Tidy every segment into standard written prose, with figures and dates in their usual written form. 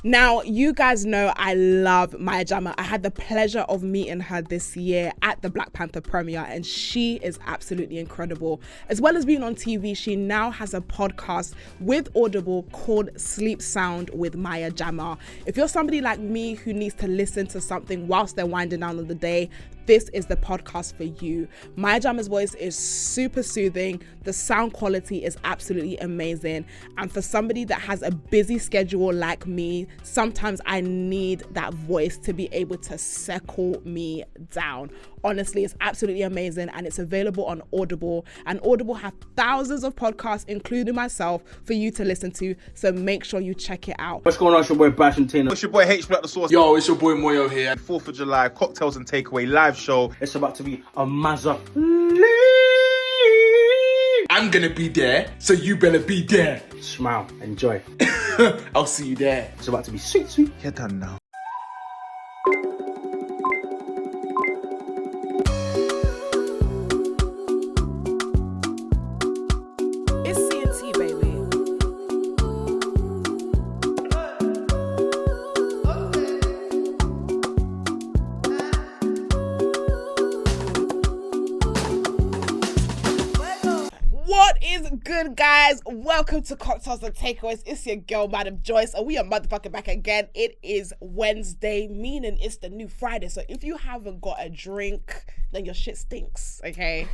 Now, you guys know I love Maya Jama. I had the pleasure of meeting her this year at the Black Panther premiere, and she is absolutely incredible. As well as being on TV, she now has a podcast with Audible called Sleep Sound with Maya Jama. If you're somebody like me who needs to listen to something whilst they're winding down on the day, this is the podcast for you. Maya Jama's voice is super soothing. The sound quality is absolutely amazing. And for somebody that has a busy schedule like me, sometimes I need that voice to be able to settle me down. Honestly, it's absolutely amazing, and it's available on Audible. And Audible have thousands of podcasts, including myself, for you to listen to. So make sure you check it out. What's going on? It's your boy Bash and Tina. It's your boy H Black the Sauce. Yo, it's your boy Moyo here. 4th of July, cocktails and takeaway live show. It's about to be a mazza. I'm gonna be there, so you better be there. Smile, enjoy. I'll see you there. It's about to be sweet, sweet. You're done now. It's C&T, baby. What is good, guys? Welcome to Cocktails and Takeaways. It's your girl, Madam Joyce, and we are motherfucking back again. It is Wednesday, meaning it's the new Friday. So if you haven't got a drink, then your shit stinks, okay?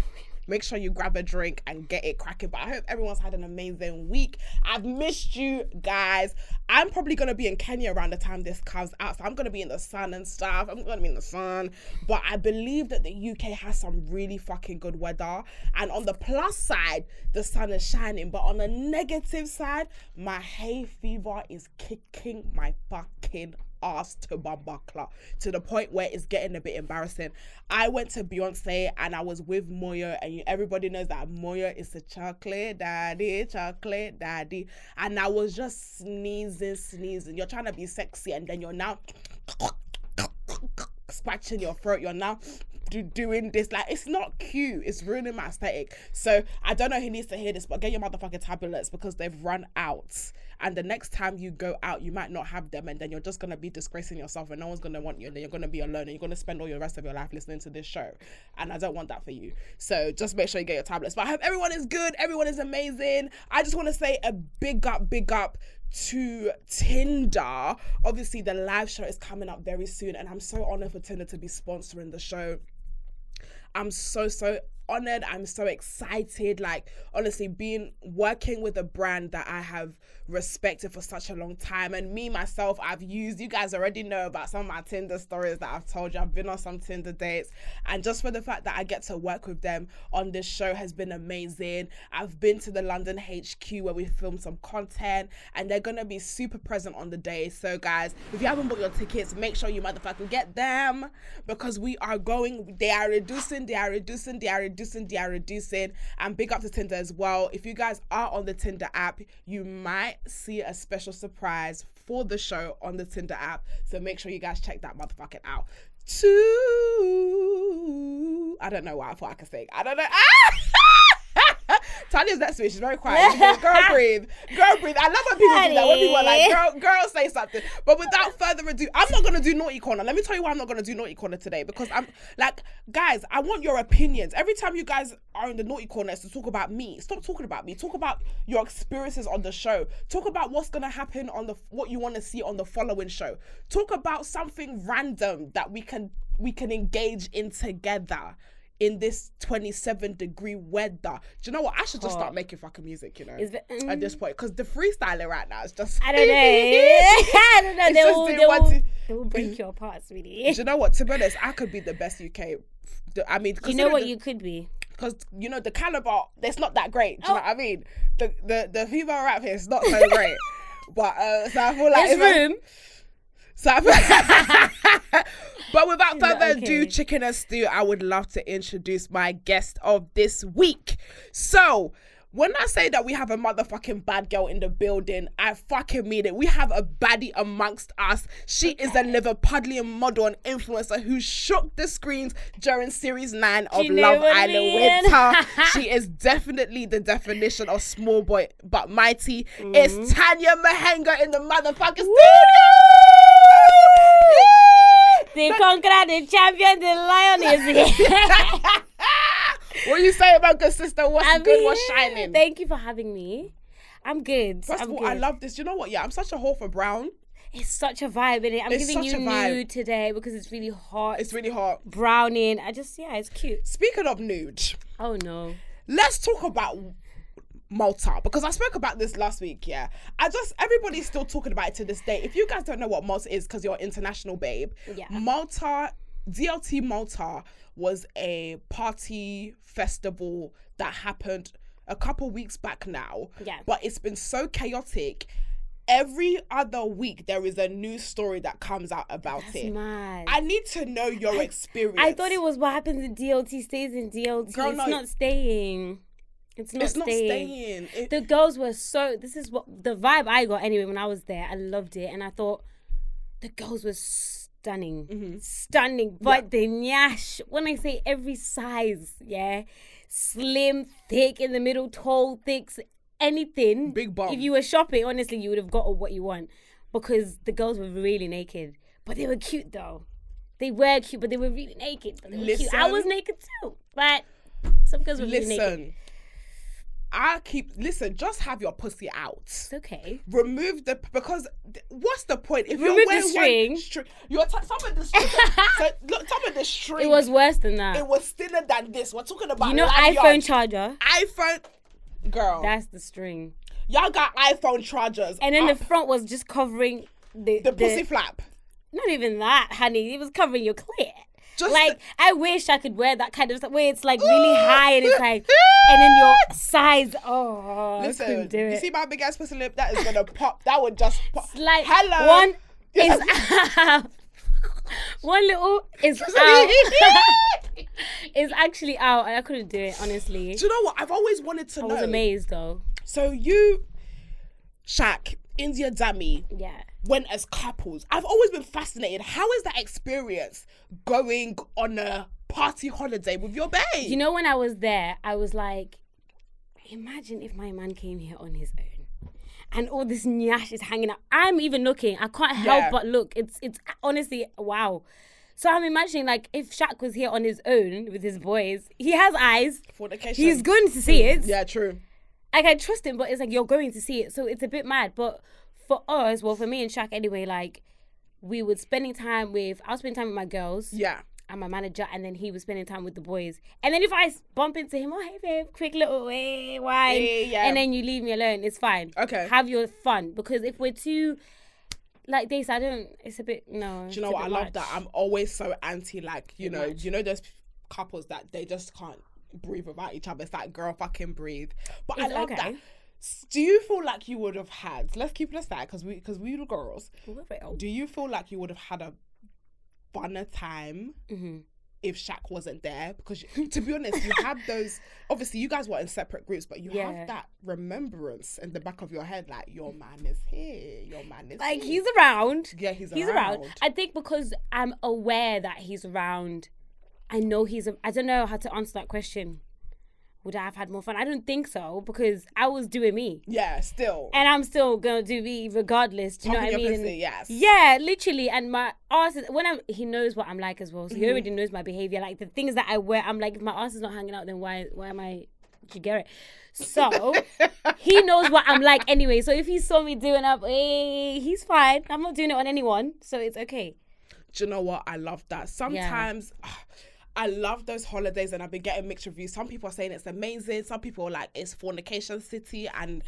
Make sure you grab a drink and get it cracking. But I hope everyone's had an amazing week. I've missed you guys. I'm probably going to be in Kenya around the time this comes out. So I'm going to be in the sun and stuff. I'm going to be in the sun. But I believe that the UK has some really fucking good weather. And on the plus side, the sun is shining. But on the negative side, my hay fever is kicking my fucking ass to Bambakla, to the point where it's getting a bit embarrassing. I went to Beyonce and I was with Moyo, and everybody knows that Moyo is a chocolate daddy. And I was just sneezing. You're trying to be sexy and then you're now scratching your throat. You're now doing this. Like, it's not cute. It's ruining my aesthetic. So I don't know who needs to hear this, but get your motherfucking tablets because they've run out. And the next time you go out, you might not have them, and then you're just going to be disgracing yourself and no one's going to want you, and then you're going to be alone and you're going to spend all your rest of your life listening to this show. And I don't want that for you. So just make sure you get your tablets. But I hope everyone is good. Everyone is amazing. I just want to say a big up to Tinder. Obviously, the live show is coming up very soon, and I'm so honored for Tinder to be sponsoring the show. I'm so honored. I'm so excited. Like, honestly, working with a brand that I have respected for such a long time, and me myself, I've used, you guys already know about some of my Tinder stories that I've told you. I've been on some Tinder dates, and just for the fact that I get to work with them on this show has been amazing. I've been to the London HQ where we filmed some content, and they're gonna be super present on the day. So guys, if you haven't bought your tickets, make sure you motherfucking get them, because we are going, they are reducing, and big up to Tinder as well. If you guys are on the Tinder app, you might see a special surprise for the show on the Tinder app, so make sure you guys check that motherfucking out too. I don't know why I thought I could sing. I don't know. Tanya's next to me. She's very quiet. She goes, girl, breathe. I love when people do that. When people are like, girl, say something. But without further ado, I'm not going to do Naughty Corner. Let me tell you why I'm not going to do Naughty Corner today. Because I'm like, guys, I want your opinions. Every time you guys are in the Naughty Corner, it's to talk about me. Stop talking about me. Talk about your experiences on the show. Talk about what's going to happen on what you want to see on the following show. Talk about something random that we can engage in together in this 27-degree weather. Do you know what? I should just start making fucking music, you know, at this point. Because the freestyling right now is just... I don't know. They will break your parts, really. Do you know what? To be honest, I could be the best UK... I mean... You know what you could be? Because, you know, the caliber, it's not that great. Do you know what I mean? The female rap here is not so great. But, so I feel like... There's room. But without further ado, chicken and stew, I would love to introduce my guest of this week. So, when I say that we have a motherfucking bad girl in the building, I fucking mean it. We have a baddie amongst us. She is a Liverpudlian model and influencer who shook the screens during Series 9 of Love Island Winter. She is definitely the definition of small boy but mighty. It's Tanya Manhenga in the motherfucking studio. conqueror, the champion, the lion is here. What you say about good sister? What's I'm good? What's here. shining? Thank you for having me. I'm good. First of all, I love this. You know what? Yeah, I'm such a whore for brown. It's such a vibe, innit? I'm It's giving such you a vibe. nude today because it's really hot. It's really hot. Browning. It's cute. Speaking of nude, Oh no. let's talk about Malta, because I spoke about this last week. Yeah, everybody's still talking about it to this day. If you guys don't know what Malta is, because you're international, babe. Yeah. Malta, DLT Malta was a party festival that happened a couple weeks back now. Yeah. But it's been so chaotic. Every other week there is a new story that comes out about That's it. mad. I need to know your experience. I thought it was what happens in DLT stays in DLT. Girl, it's no. not staying. It's not staying. The girls were this is what the vibe I got anyway when I was there. I loved it, and I thought the girls were stunning. Mm-hmm. Stunning. But the nyash, when I say every size, yeah, slim, thick, in the middle, tall, thick, anything. Big bum. If you were shopping, honestly, you would have got what you want, because the girls were really naked. But they were cute though. They were cute, but they were really naked. But they were cute. I was naked too, but some girls were really naked. Just have your pussy out. It's okay. Remove because what's the point if Remove you're wearing the string. one string? You're some of the string. So look, some of the string. It was worse than that. It was thinner than this. We're talking about iPhone lanyard. charger. iPhone, girl. That's the string. Y'all got iPhone chargers. And then the front was just covering the pussy flap. Not even that, honey. It was covering your clit. Just like, I wish I could wear that kind of stuff where it's like really high and it's like, and then your size. Oh, listen, I couldn't do it. you see my big ass pussy lip? That is gonna pop. That would just pop. Like, hello. One is out. One little is out. It's actually out. I couldn't do it, honestly. Do you know what? I've always wanted to know. I was amazed though. So you, Shaq, India Dami, Yeah. went as couples. I've always been fascinated. How is that experience going on a party holiday with your babe? You know, when I was there, I was like, imagine if my man came here on his own and all this nyash is hanging out. I'm even looking. I can't help but look. It's honestly, wow. So I'm imagining, like, if Shaq was here on his own with his boys, he has eyes. Fornication. He's going to see it. Yeah, true. Like, I trust him, but it's like, you're going to see it. So it's a bit mad. But for us, well, for me and Shaq anyway, like, I was spending time with my girls. Yeah. And my manager, and then he was spending time with the boys. And then if I bump into him, oh, hey, babe, quick little wine. Yeah. And then you leave me alone, it's fine. Okay. Have your fun. Because if we're too like this, it's a bit, no. Do you know what? I love that. I'm always so anti, like, you know those couples that they just can't breathe without each other. It's like, girl, fucking breathe. But It's I love okay. that. Do you feel like you would have had, let's keep it aside, because we the girls, do you feel like you would have had a funner time if Shaq wasn't there? Because to be honest, you have those, obviously you guys were in separate groups, but you have that remembrance in the back of your head, like, your man is here, your man is like, here. he's around. Yeah, he's around. I think because I'm aware that he's around, I know I don't know how to answer that question. Would I have had more fun? I don't think so, because I was doing me. Yeah, still. And I'm still going to do me regardless. Do you know what I mean? Pussy, yes. Yeah, literally. And my ass is, he knows what I'm like as well. So he already knows my behavior. Like, the things that I wear, I'm like, if my ass is not hanging out, then why am I, do you get it? So he knows what I'm like anyway. So if he saw me doing up, he's fine. I'm not doing it on anyone. So it's okay. Do you know what? I love that. Sometimes... I love those holidays, and I've been getting mixed reviews. Some people are saying it's amazing. Some people are like, it's fornication city. And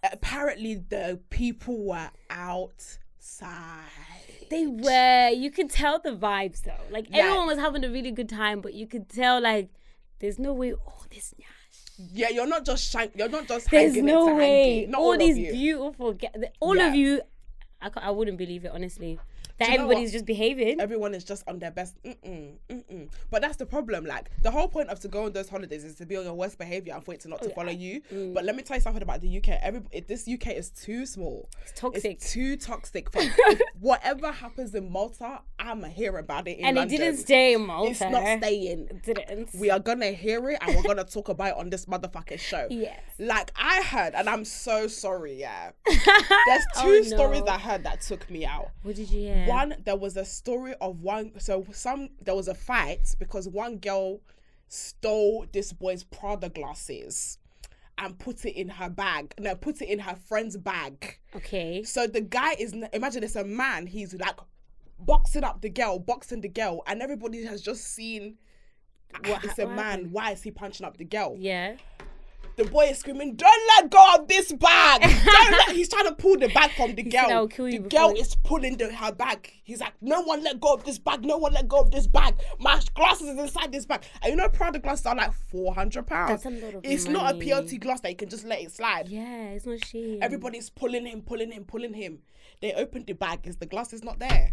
apparently the people were outside. They were. You could tell the vibes though. Like, everyone was having a really good time, but you could tell, like, there's no way all this nyash. Yeah, you're not just There's hanging no it to way. hanging. Not all these of you. beautiful, of you, I wouldn't believe it, honestly. That everybody's just behaving. Everyone is just on their best. But that's the problem. Like, the whole point of to go on those holidays is to be on your worst behavior and for it to not to follow you. But let me tell you something about the UK. This UK is too small. It's toxic. It's too toxic. Whatever happens in Malta, I'ma hear about it in and London. it didn't stay in Malta. It's not staying. It didn't. We are gonna hear it and we're gonna talk about it on this motherfucking show. Yes. Like, I heard, and I'm so sorry, yeah. There's two stories I heard that took me out. What did you hear? One, there was a story of one. There was a fight because one girl stole this boy's Prada glasses and put it in her bag. No, put it in her friend's bag. Okay. So the guy imagine it's a man. He's like boxing the girl, and everybody has just seen. It's a man. Happened? Why is he punching up the girl? Yeah. The boy is screaming, "Don't let go of this bag!" He's trying to pull the bag from the girl. said, "I'll kill you The before girl is pulling her bag. He's like, "No one let go of this bag. No one let go of this bag. My glasses is inside this bag." And you know, Prada glasses are like £400. That's a lot of It's money. not a PLT glass that you can just let it slide. Yeah, it's not shit. Everybody's pulling him. They opened the bag. The glass is not there.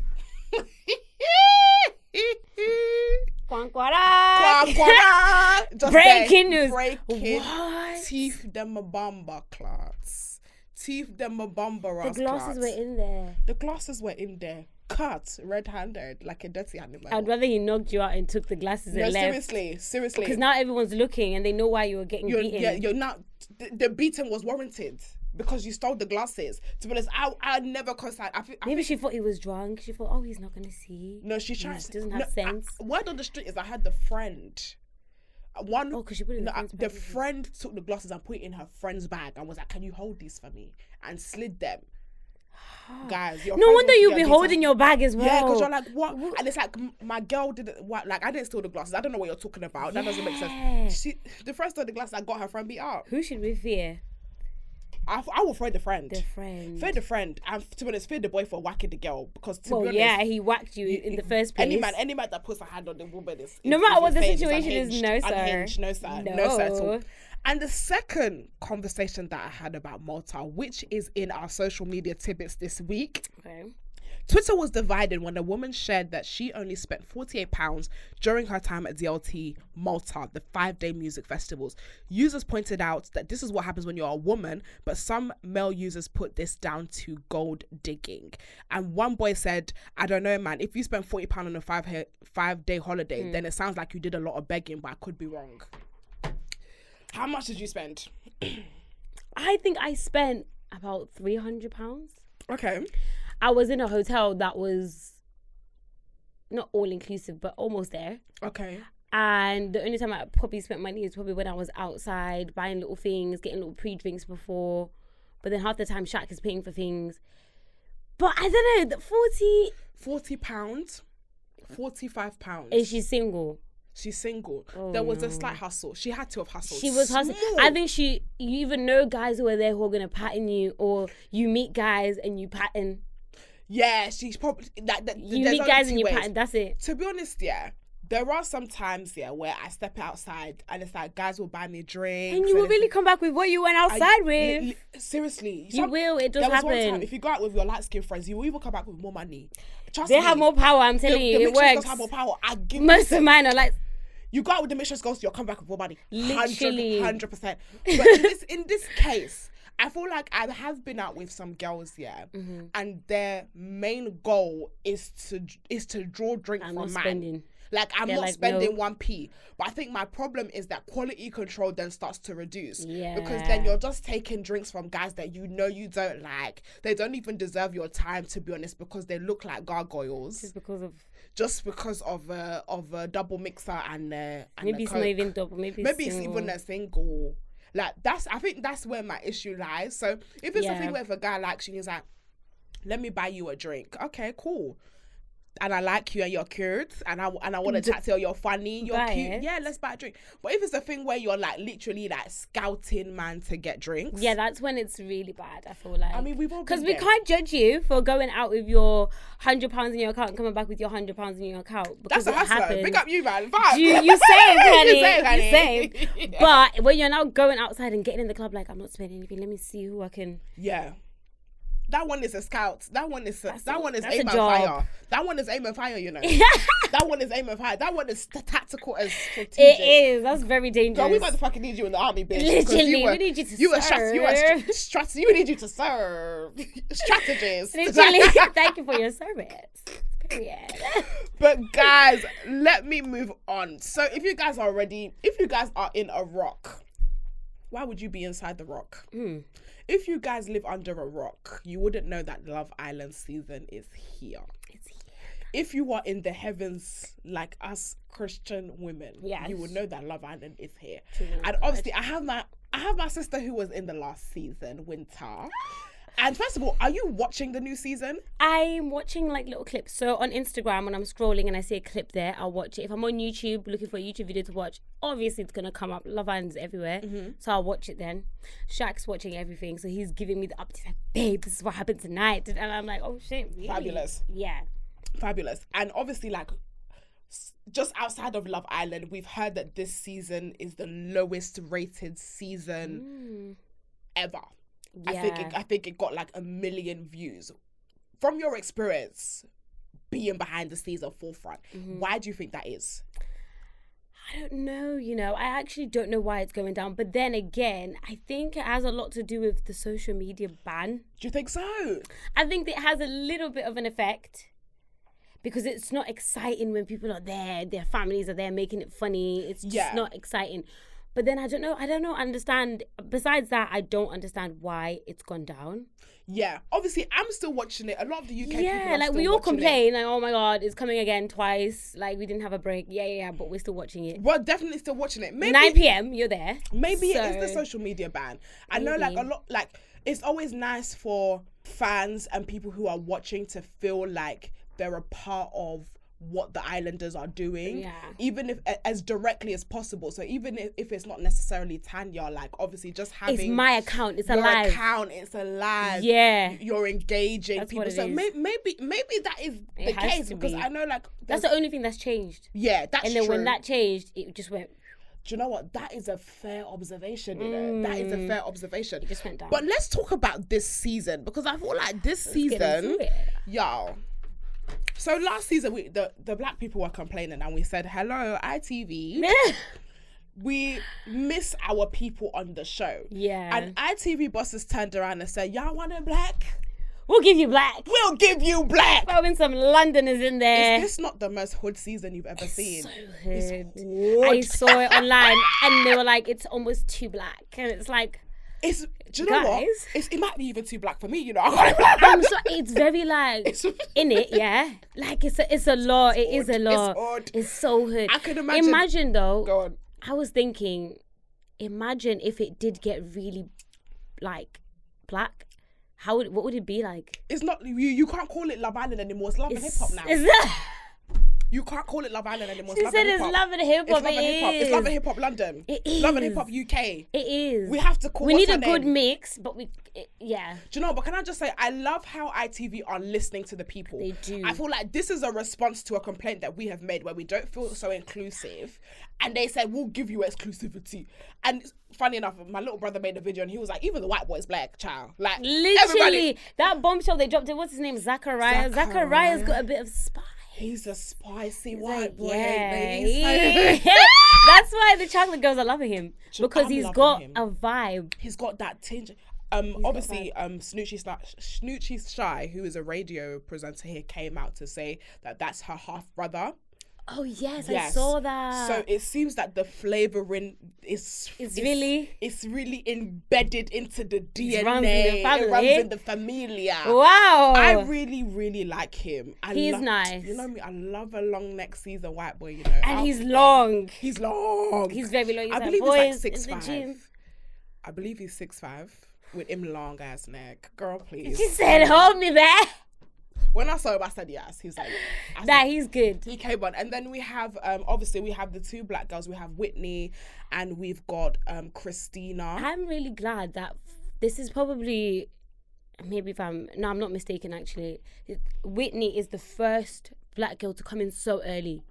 Just Breaking news. Breaking What? teeth them a bomber clots. Teeth them a bomber. The glasses were in there. The glasses were in there. Cut red-handed like a dirty animal. I'd rather he knocked you out and took the glasses No, and left. seriously. Because now everyone's looking and they know why you were getting beaten. Yeah, you're not. The beating was warranted because you stole the glasses. To be honest, I never considered. Maybe she thought he was drunk. She thought, oh, he's not gonna see. No, she tried. He doesn't have sense. Word on the street is I had the friend. One, Oh, 'cause she put it in the friend's the bag. friend took the glasses and put it in her friend's bag and was like, "Can you hold these for me?" And slid them. Guys, your No friend wonder wants to you'll get be beaten. holding your bag as well. Yeah, because you're like, what? And it's like, my girl didn't, what? Like, I didn't steal the glasses. I don't know what you're talking about. That doesn't make sense. The friend stole the glasses and got her friend beat up. Who should we fear? I will fear the friend. The friend. Fear the friend. And to be honest, fear the boy for whacking the girl. Because to be honest, yeah, he whacked you in the first place. Any man that puts a hand on the woman is No matter what the insane, situation is, unhinged, no, sir. Unhinged, no, sir. No. No, sir at all. And the second conversation that I had about Malta, which is in our social media tidbits this week. Okay. Twitter was divided when a woman shared that she only spent £48 during her time at DLT Malta, the 5-day music festivals. Users pointed out that this is what happens when you're a woman, but some male users put this down to gold digging. And one boy said, "I don't know, man, if you spend £40 on a 5-day holiday, then it sounds like you did a lot of begging, but I could be wrong." How much did you spend? I think I spent about £300. Okay. I was in a hotel that was not all inclusive, but almost there. Okay. And the only time I probably spent money is probably when I was outside buying little things, getting little pre-drinks before. But then half the time Shaq is paying for things. But I don't know, the £40, £45. Is she single? She's single. Oh, there was a no. slight hustle. She had to have hustled. She was hustling. Small. I think you even know guys who are there who are going to pattern you, or you meet guys and you pattern. Yeah, she's probably... You meet guys and you pattern, that's it. To be honest, yeah, there are some times, yeah, where I step outside and it's like guys will buy me drinks. And you will really come back with what you went outside with. Seriously. You will, it does there was one happen. time, if you go out with your light-skinned friends, you will even come back with more money. Trust They me. have more power, I'm telling you, The it mixtures works. have more power. I give Most of mine are like... You go out with the Michelin girls, you'll come back with more money. Literally. 100%. But in this case, I feel like I have been out with some girls, yeah, and their main goal is to draw drink I'm from not man. spending. Like, I'm They're not like, spending no. 1p. But I think my problem is that quality control then starts to reduce. Yeah. Because then you're just taking drinks from guys that you know you don't like. They don't even deserve your time, to be honest, because they look like gargoyles. Just because of a double mixer and Maybe it's not even double. Maybe it's single. even a single. Like, I think that's where my issue lies. So if it's something where if a guy likes you, he's like, "Let me buy you a drink." Okay, cool. And I like you and you're cute and I want to chat to you, you're funny, you're Buy cute. it. Yeah, let's buy a drink. But if it's a thing where you're like literally like scouting man to get drinks. Yeah, that's when it's really bad, I feel like. I mean, we've all been because we there. can't judge you for going out with your £100 in your account and coming back with your £100 in your account. Because That's a it hustler. happens. Big up you, man. Fuck. You same, honey. You same, honey. You same. But when you're now going outside and getting in the club, like, I'm not spending anything. Let me see who I can. Yeah. That one is a scout. That one is that's aim a and job. fire. That one is aim and fire, you know. That one is aim and fire. That one is tactical as strategic. It is. That's very dangerous. Girl, we motherfucking need you in the army, bitch. because Literally, we need you to serve. You need you to serve. Strategist. Literally, thank you for your service. Period. But guys, let me move on. So if you guys are in a rock, why would you be inside the rock? If you guys live under a rock, you wouldn't know that Love Island season is here. It's here. If you are in the heavens like us Christian women, Yes. you would know that Love Island is here. True. And obviously, I have my sister who was in the last season, Winter. And first of all, are you watching the new season? I'm watching like little clips. So on Instagram, when I'm scrolling and I see a clip there, I'll watch it. If I'm on YouTube looking for a YouTube video to watch, obviously it's gonna come up. Love Island's everywhere, so I'll watch it then. Shaq's watching everything, so he's giving me the updates. Like, babe, this is what happened tonight, and I'm like, oh shit, really? Fabulous. Yeah. Fabulous. And obviously, like, just outside of Love Island, we've heard that this season is the lowest rated season ever. Yeah. I think it got like 1 million views. From your experience being behind the scenes of Forefront, why do you think that is? I don't know, I actually don't know why it's going down. But then again, I think it has a lot to do with the social media ban. Do you think so? I think it has a little bit of an effect because it's not exciting when people are there, their families are there making it funny. It's just not exciting. But then I don't understand. Besides that, I don't understand why it's gone down. Yeah, obviously I'm still watching it. A lot of the UK people Yeah, are like still we all watching complain, like, oh my God, it's coming again twice. Like we didn't have a break. Yeah, but we're still watching it. We're definitely still watching it. Maybe 9 p.m. You're there. Maybe So, it is the social media ban. I know, like, a lot, like, it's always nice for fans and people who are watching to feel like they're a part of what the Islanders are doing, even if as directly as possible. So even if it's not necessarily Tanya, like, obviously just having it's my account. It's your alive. account, it's alive. Yeah, you're engaging that's people. What it So is. maybe that is the has case to because be. I know, like, That's the only thing that's changed. Yeah, that's And then true. when that changed, it just went. Do you know what? That is a fair observation, you know? That is a fair observation. It just went down. But let's talk about this season because I feel like this Get season, into it. y'all. So last season, the black people were complaining and we said, hello, ITV. We miss our people on the show. Yeah. And ITV bosses turned around and said, y'all want it black? We'll give you black. We'll give you black. Throwing some Londoners in there. Is this not the most hood season you've ever seen? So It's hood. hood. I saw it online and they were like, it's almost too black. And it's like, Do you know what? Guys. It might be even too black for me, you know. I can't even lie. I'm so, it's very like in it, yeah. Like it's a law. It is a law. It's odd. It's so hood. I can imagine. Imagine though. Go on. I was thinking, imagine if it did get really like black. What would it be like? It's not you can't call it Love Island anymore. It's Love and Hip Hop now. Is that? You can't call it Love Island anymore. She Love said and it's Hip-Hop. Love and Hip Hop. It's Love and Hip Hop. It's Love and Hip Hop London. It is. Love and Hip Hop UK. It is. We have to call. We what's need her a good name? mix, but yeah. Do you know? But can I just say, I love how ITV are listening to the people. They do. I feel like this is a response to a complaint that we have made where we don't feel so inclusive, and they said we'll give you exclusivity. And funny enough, my little brother made a video and he was like, even the white boy's black, child. Like Literally, everybody. that bombshell they dropped. What's his name? Zachariah. Zachariah's got a bit of spice. He's a spicy Like, white boy. yeah. He's so- That's why the chocolate girls are loving him because I'm he's loving got him. a vibe. He's got that tinge. Obviously, Snoochie Shy, who is a radio presenter here, came out to say that that's her half brother. Oh yes, I Yes. saw that. So it seems that the flavoring is really- it's really embedded into the DNA. runs in the family. It runs in the familia. Wow. I really, really like him. He's nice. You know me, I love a long neck Caesar white boy, you know. And he's long. He's long. He's very long. He's I like, believe boys, he's in like the gym. 6'5". I believe he's 6'5" with him long ass neck. Girl, please. She said, hold me there. When I saw him, I said yes. He's like, Nah, he's good. he came on. And then we have, obviously, we have the two black girls. We have Whitney and we've got Christina. I'm really glad that this is probably, maybe I'm not mistaken actually. Whitney is the first black girl to come in so early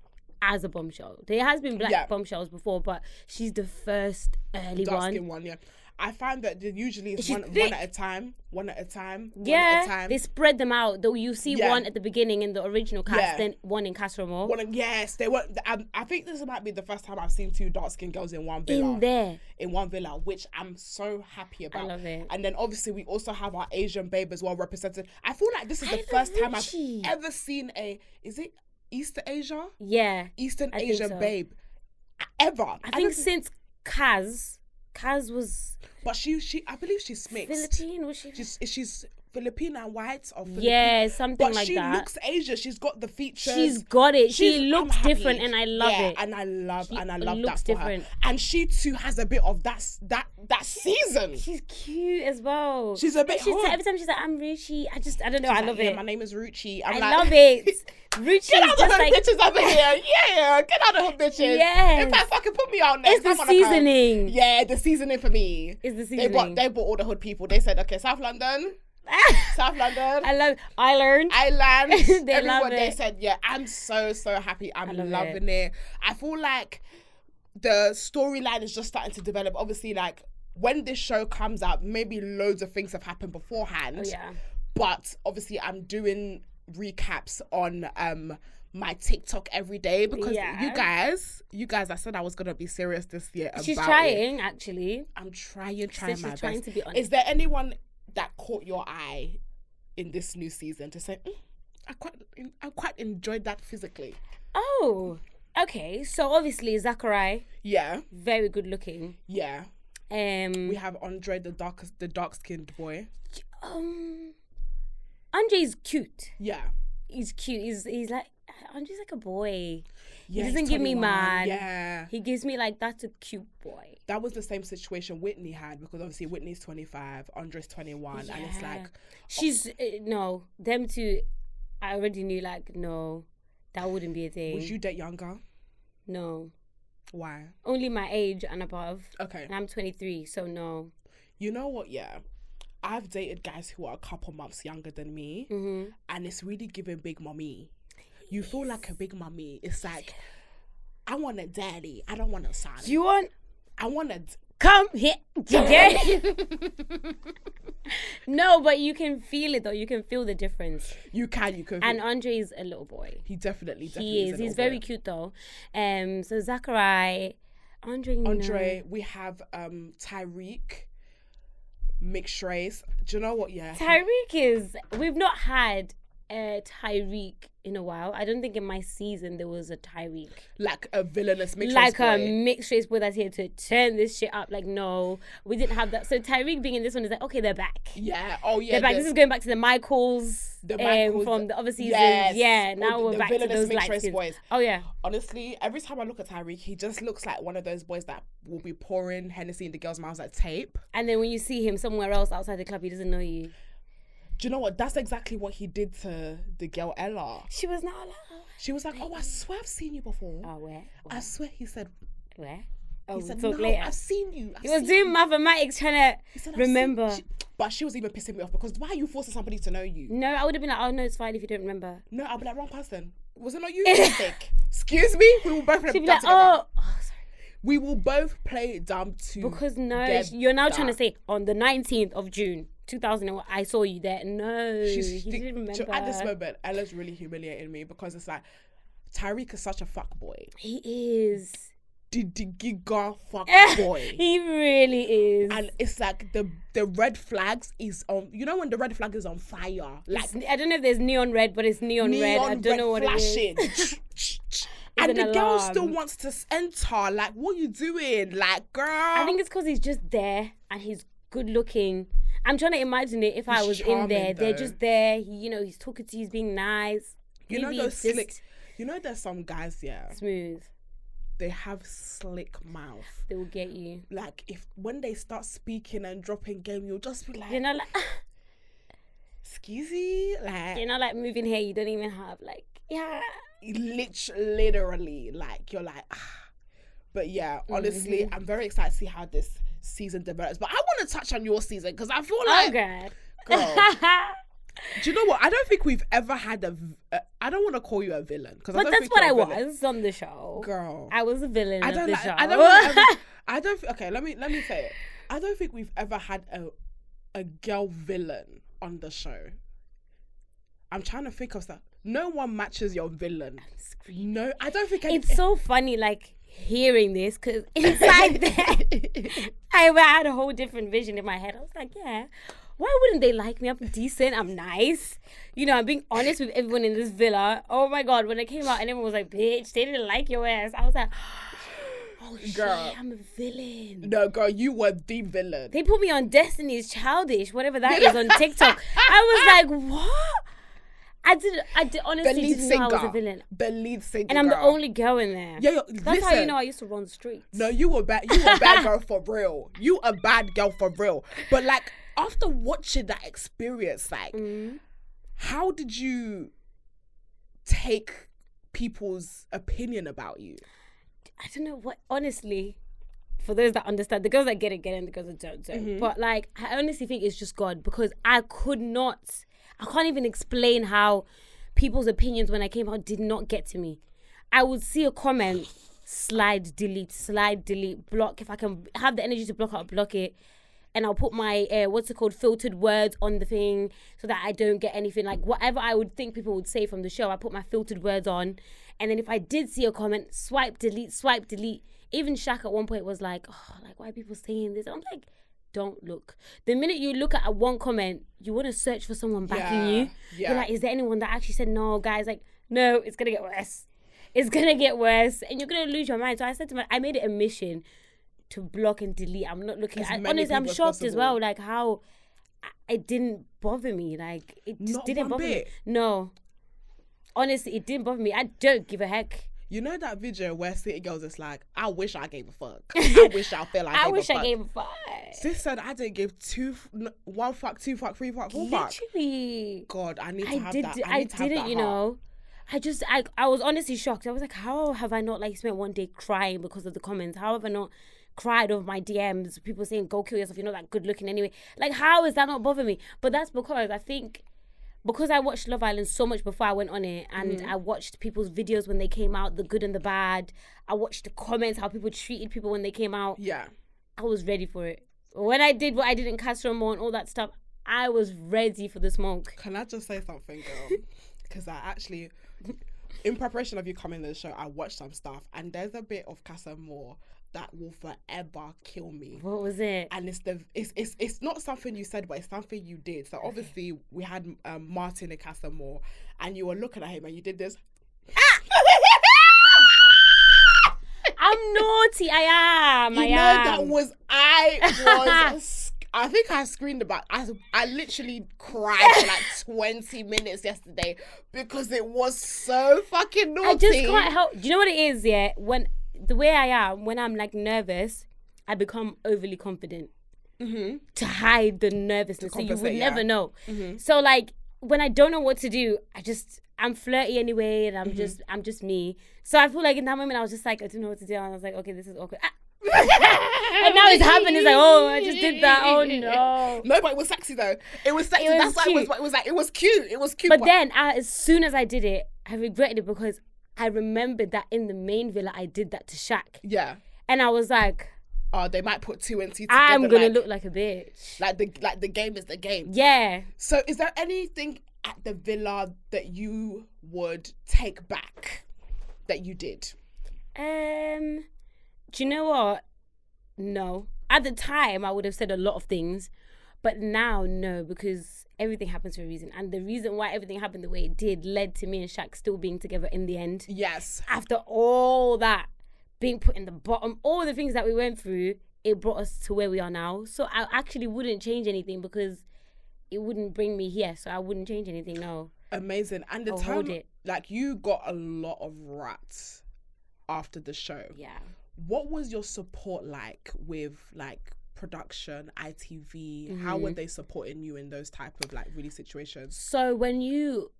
as a bombshell. There has been black bombshells before, but she's the first early Dark one. skin one, yeah. I find that usually it's She's one thick. at a time. One at a time. Yeah, One at a time. they spread them out. Though you see Yeah. one at the beginning in the original cast, Yeah. then one in Castle Mall. Yes, they were. I think this might be the first time I've seen two dark skinned girls in one villa. In one villa, which I'm so happy about. I love it. And then obviously we also have our Asian babe as well represented. I feel like this is the love first time Richie. I've ever seen is it East Asia? Yeah. Eastern I think Asian so. babe. Ever. I think since Kaz Kaz was But I believe she's mixed. Philippine, was she? She's Filipino and white or Filipino. Yeah, something but like she that. looks Asian. She's got the features. She's got it. She I'm looks happy. different, and I love it. And I love that looks for different. her. And she too has a bit of that season. She's cute as well. She's a bit hot. Every time she's like, I'm Ruchi. I don't know. I love it. My name is Ruchi. I love it. Ruchi Get out is of just her like bitches over here. Yeah, get out of her bitches. Yes. In fact, fucking put me on next. It's the I'm on account. seasoning. Yeah, the seasoning for me. It's the They seasoning. bought all the hood people. They said, okay, South London. South London. I love Ireland. They They everyone, love they it. said, yeah, I'm so happy. I'm love loving it. I feel like the storyline is just starting to develop. Obviously, like when this show comes out, maybe loads of things have happened beforehand. Oh, yeah. But obviously, I'm doing recaps on my TikTok every day because you guys, I said I was gonna be serious this year. She's about trying, it. actually. I'm trying She's my best. trying to be honest. Is there anyone that caught your eye in this new season to say, I quite enjoyed that physically? Oh, okay. So obviously Zachary, Yeah, very good looking. yeah. We have Andre, the dark skinned boy. Andre's cute. Yeah, He's cute. He's like Andre's like a boy. yeah. He doesn't he's give me 21. mad. Yeah, He gives me like that's a cute boy. that was the same situation Whitney had because obviously Whitney's 25, Andre's 21, and it's like She's no, them two. I already knew like no, that wouldn't be a thing. would you date younger? No, Why? only my age and above. Okay. And I'm 23, so no. You know what? Yeah, I've dated guys who are a couple months younger than me, and it's really giving big mommy. You feel like a big mommy. It's like, I want a daddy. I don't want a son. You want? I want a... Come here. No, but you can feel it though. You can feel the difference. You can. And Andre's a little boy. He definitely He is. a He's little very boy. cute though. So Zachary, Andre, we have Tyreek, mixed race. Do you know what? Yeah. we've not had a Tyreek in a while. I don't think in my season there was a Tyreek. Like a villainous mixed Like race a boy. mixed race boy that's here to turn this shit up. Like, no, we didn't have that. So Tyreek being in this one is like, okay, they're back. Yeah. Oh yeah. They're back. This is going back to the Michaels, from the other seasons. Yes. Yeah, now Or we're the back to villainous those mixed light race skins. boys. Oh yeah. Honestly, every time I look at Tyreek, he just looks like one of those boys that will be pouring Hennessy in the girls' mouths like tape. And then when you see him somewhere else outside the club, he doesn't know you. Do you know what? That's exactly what he did to the girl Ella. She was not allowed. She was like, "Oh, I swear I've seen you before." Oh, where? I swear, he said. Where? Oh, He we'll said, talk "No, later. I've seen you." He was doing mathematics, trying He said, to "I've seen-" remember. But she was even pissing me off because why are you forcing somebody to know you? No, I would have been like, oh no, it's fine if you don't remember. No, I'll be like, wrong person. Was it not you? Mistake. Excuse me. We will both play She'd be dumb like, together. oh, sorry. We will both play dumb to. Because no, get you're now trying to that. say on the 19th of June, 2001, I saw you there. No, he Stick- didn't remember. At this moment, Ella's really humiliating me because it's like Tyreek is such a fuck boy. He is. The giga fuck boy. He really is. And it's like the red flags is on. You know when the red flag is on fire, like I don't know if there's neon red, but it's neon red. I don't know what flashing. it is. And an the girl alarm. still wants to enter. Like, what you doing? Like, girl. I think it's because he's just there and he's good looking. I'm trying to imagine it if I He's was in charming, there. They're though. just there. He's talking to you, he's being nice. You know Maybe those it's just slick. You know there's some guys, yeah. smooth. They have slick mouth. They will get you. Like when they start speaking and dropping game, you'll just be like, You're not like, excuse me, like you're not like moving here. You don't even have like, yeah. literally, like you're like, But yeah, honestly, I'm very excited to see how this season develops. But I want to touch on your season because I feel like, God. girl, do you know what? I don't think we've ever had I don't want to call you a villain because But that's what I was on the show. Girl, I was a villain I of don't the like. show. I don't. Okay, let me say it. I don't think we've ever had a girl villain on the show. I'm trying to think of stuff. No one matches your villain. No, I don't think. It's so funny, like hearing this, because inside there, I had a whole different vision in my head. I was like, yeah, why wouldn't they like me? I'm decent. I'm nice. I'm being honest with everyone in this villa. Oh my God, when I came out and everyone was like, bitch, they didn't like your ass. I was like, Oh shit, Girl. I'm a villain. No, girl, you were the villain. They put me on Destiny's Childish, whatever that is, on TikTok. I was like, what? I honestly The lead didn't singer. know I was a villain. The lead singer. And I'm the girl. only girl in there. Yeah, That's how you know I used to run the streets. No, you were bad. You were a bad girl for real. You a bad girl for real. But like after watching that experience, like, how did you take people's opinion about you? I don't know what, honestly, for those that understand, the girls that get it, and the girls that don't. But like, I honestly think it's just God, because I can't even explain how people's opinions when I came out did not get to me. I would see a comment, slide, delete, block. If I can have the energy to block, I'll block it. And I'll put my, filtered words on the thing so that I don't get anything. Like, whatever I would think people would say from the show, I put my filtered words on. And then if I did see a comment, swipe, delete. Even Shaq at one point was like, oh, like, why are people saying this? I'm like, don't look. The minute you look at one comment, you want to search for someone backing you. Yeah. You're like, is there anyone that actually said no, guys? Like, no, it's going to get worse. It's going to get worse. And you're going to lose your mind. So I said I made it a mission to block and delete. I'm not looking. Honestly, I'm shocked as well. Like how it didn't bother me. Like it just didn't bother me. No, honestly, it didn't bother me. I don't give a heck. You know that video where City Girls is like, I wish I gave a fuck. I wish I felt like I wish I gave a fuck. Sis said I didn't give one fuck, two fuck, three fuck, four fuck. Literally. God, I need to have that. I didn't, you know. I was honestly shocked. I was like, how have I not like spent one day crying because of the comments? How have I not cried over my DMs? People saying, go kill yourself, you're not that good looking anyway. Like, how is that not bothering me? But that's because I think, because I watched Love Island so much before I went on it, and I watched people's videos when they came out, the good and the bad. I watched the comments, how people treated people when they came out. Yeah. I was ready for it. When I did what I did in Castro Mall and all that stuff, I was ready for the smoke. Can I just say something, girl? Because I actually, in preparation of you coming to the show, I watched some stuff, and there's a bit of Casa Moore that will forever kill me. What was it? And it's not something you said, but it's something you did. So obviously we had Martin in Casa Moore, and you were looking at him and you did this. I'm naughty. I am. I think I screamed about. I literally cried for like 20 minutes yesterday because it was so fucking naughty. I just can't help. Do you know what it is? Yeah, the way I am, when I'm like nervous, I become overly confident to hide the nervousness. So you would never know. So like when I don't know what to do, I'm flirty anyway, and I'm just me. So I feel like in that moment I was just like, I don't know what to do, and I was like, okay, this is awkward. And now it's happened. It's like, oh, I just did that. Oh no. No, but it was sexy though. It was sexy. That's why it was like, it was cute. It was cute. But then, as soon as I did it, I regretted it because I remembered that in the main villa I did that to Shaq. Yeah. And I was like, oh, they might put 2 and 2 together. I'm gonna look like a bitch. Like the game is the game. Yeah. So is there anything at the villa that you would take back that you did? Do you know what? No. At the time, I would have said a lot of things, but now, no, because everything happens for a reason. And the reason why everything happened the way it did led to me and Shaq still being together in the end. Yes. After all that, being put in the bottom, all the things that we went through, it brought us to where we are now. So I actually wouldn't change anything because it wouldn't bring me here. So I wouldn't change anything, no. Amazing. And the time, like, you got a lot of rats after the show. Yeah. What was your support like with like production, ITV? How were they supporting you in those type of like really situations? So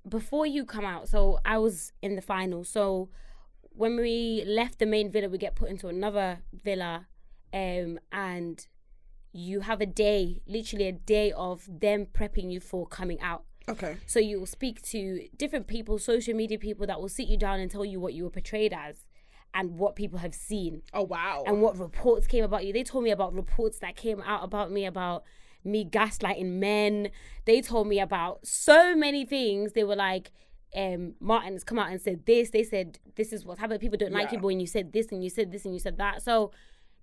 before you come out, so I was in the final. So when we left the main villa, we get put into another villa, and you have literally a day of them prepping you for coming out. Okay. So you will speak to different people, social media people that will sit you down and tell you what you were portrayed as and what people have seen. Oh, wow. And what reports came about you. They told me about reports that came out about me gaslighting men. They told me about so many things. They were like, Martin has come out and said this. They said, this is what's happened. People don't like you, but when you said this and you said this and you said that. So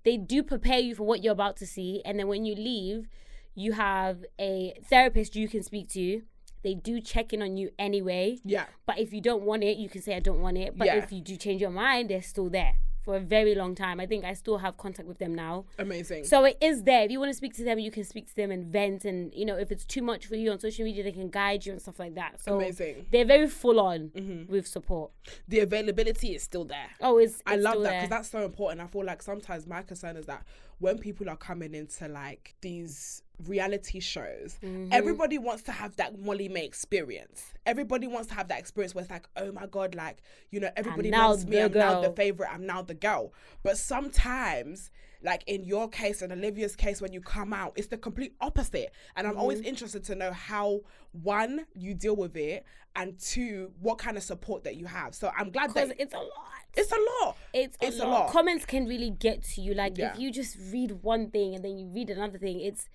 they do prepare you for what you're about to see. And then when you leave, you have a therapist you can speak to. They do check in on you anyway. Yeah. But if you don't want it, you can say, I don't want it. But if you do change your mind, they're still there for a very long time. I think I still have contact with them now. Amazing. So it is there. If you want to speak to them, you can speak to them and vent. And, you know, if it's too much for you on social media, they can guide you and stuff like that. So Amazing. they're very full on with support. The availability is still there. Oh, it's I love still that there. because that's so important. I feel like sometimes my concern is that when people are coming into like these reality shows, everybody wants to have that Molly May experience. Everybody wants to have that experience where it's like, oh my God, like, you know, everybody now loves me. the I'm now the girl. favorite. I'm now the girl. But sometimes, like in your case and Olivia's case, when you come out, it's the complete opposite. And I'm always interested to know how, one, you deal with it, and two, what kind of support that you have. So I'm glad that Because it's a lot. it's a lot. It's a lot. Comments can really get to you. Like, Yeah. if you just read one thing and then you read another thing, it's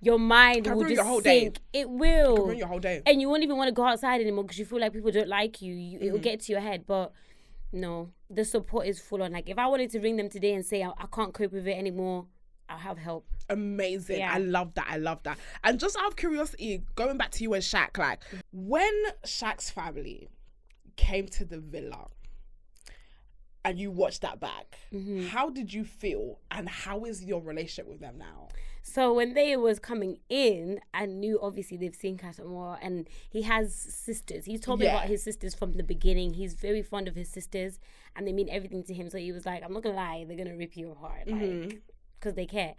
your mind Can will ruin just your whole day. sink. It will. Ruin your whole day. And you won't even want to go outside anymore because you feel like people don't like you. It will get to your head. But no, the support is full on. Like, if I wanted to ring them today and say I can't cope with it anymore, I'll have help. Amazing. Yeah. I love that. And just out of curiosity, going back to you and Shaq, like when Shaq's family came to the villa and you watched that back, how did you feel and how is your relationship with them now? So when they was coming in, I knew obviously they've seen Catamore and he has sisters. He's told me Yeah. about his sisters from the beginning. He's very fond of his sisters and they mean everything to him. So he was like, I'm not going to lie, they're going to rip you apart. Like, because they care.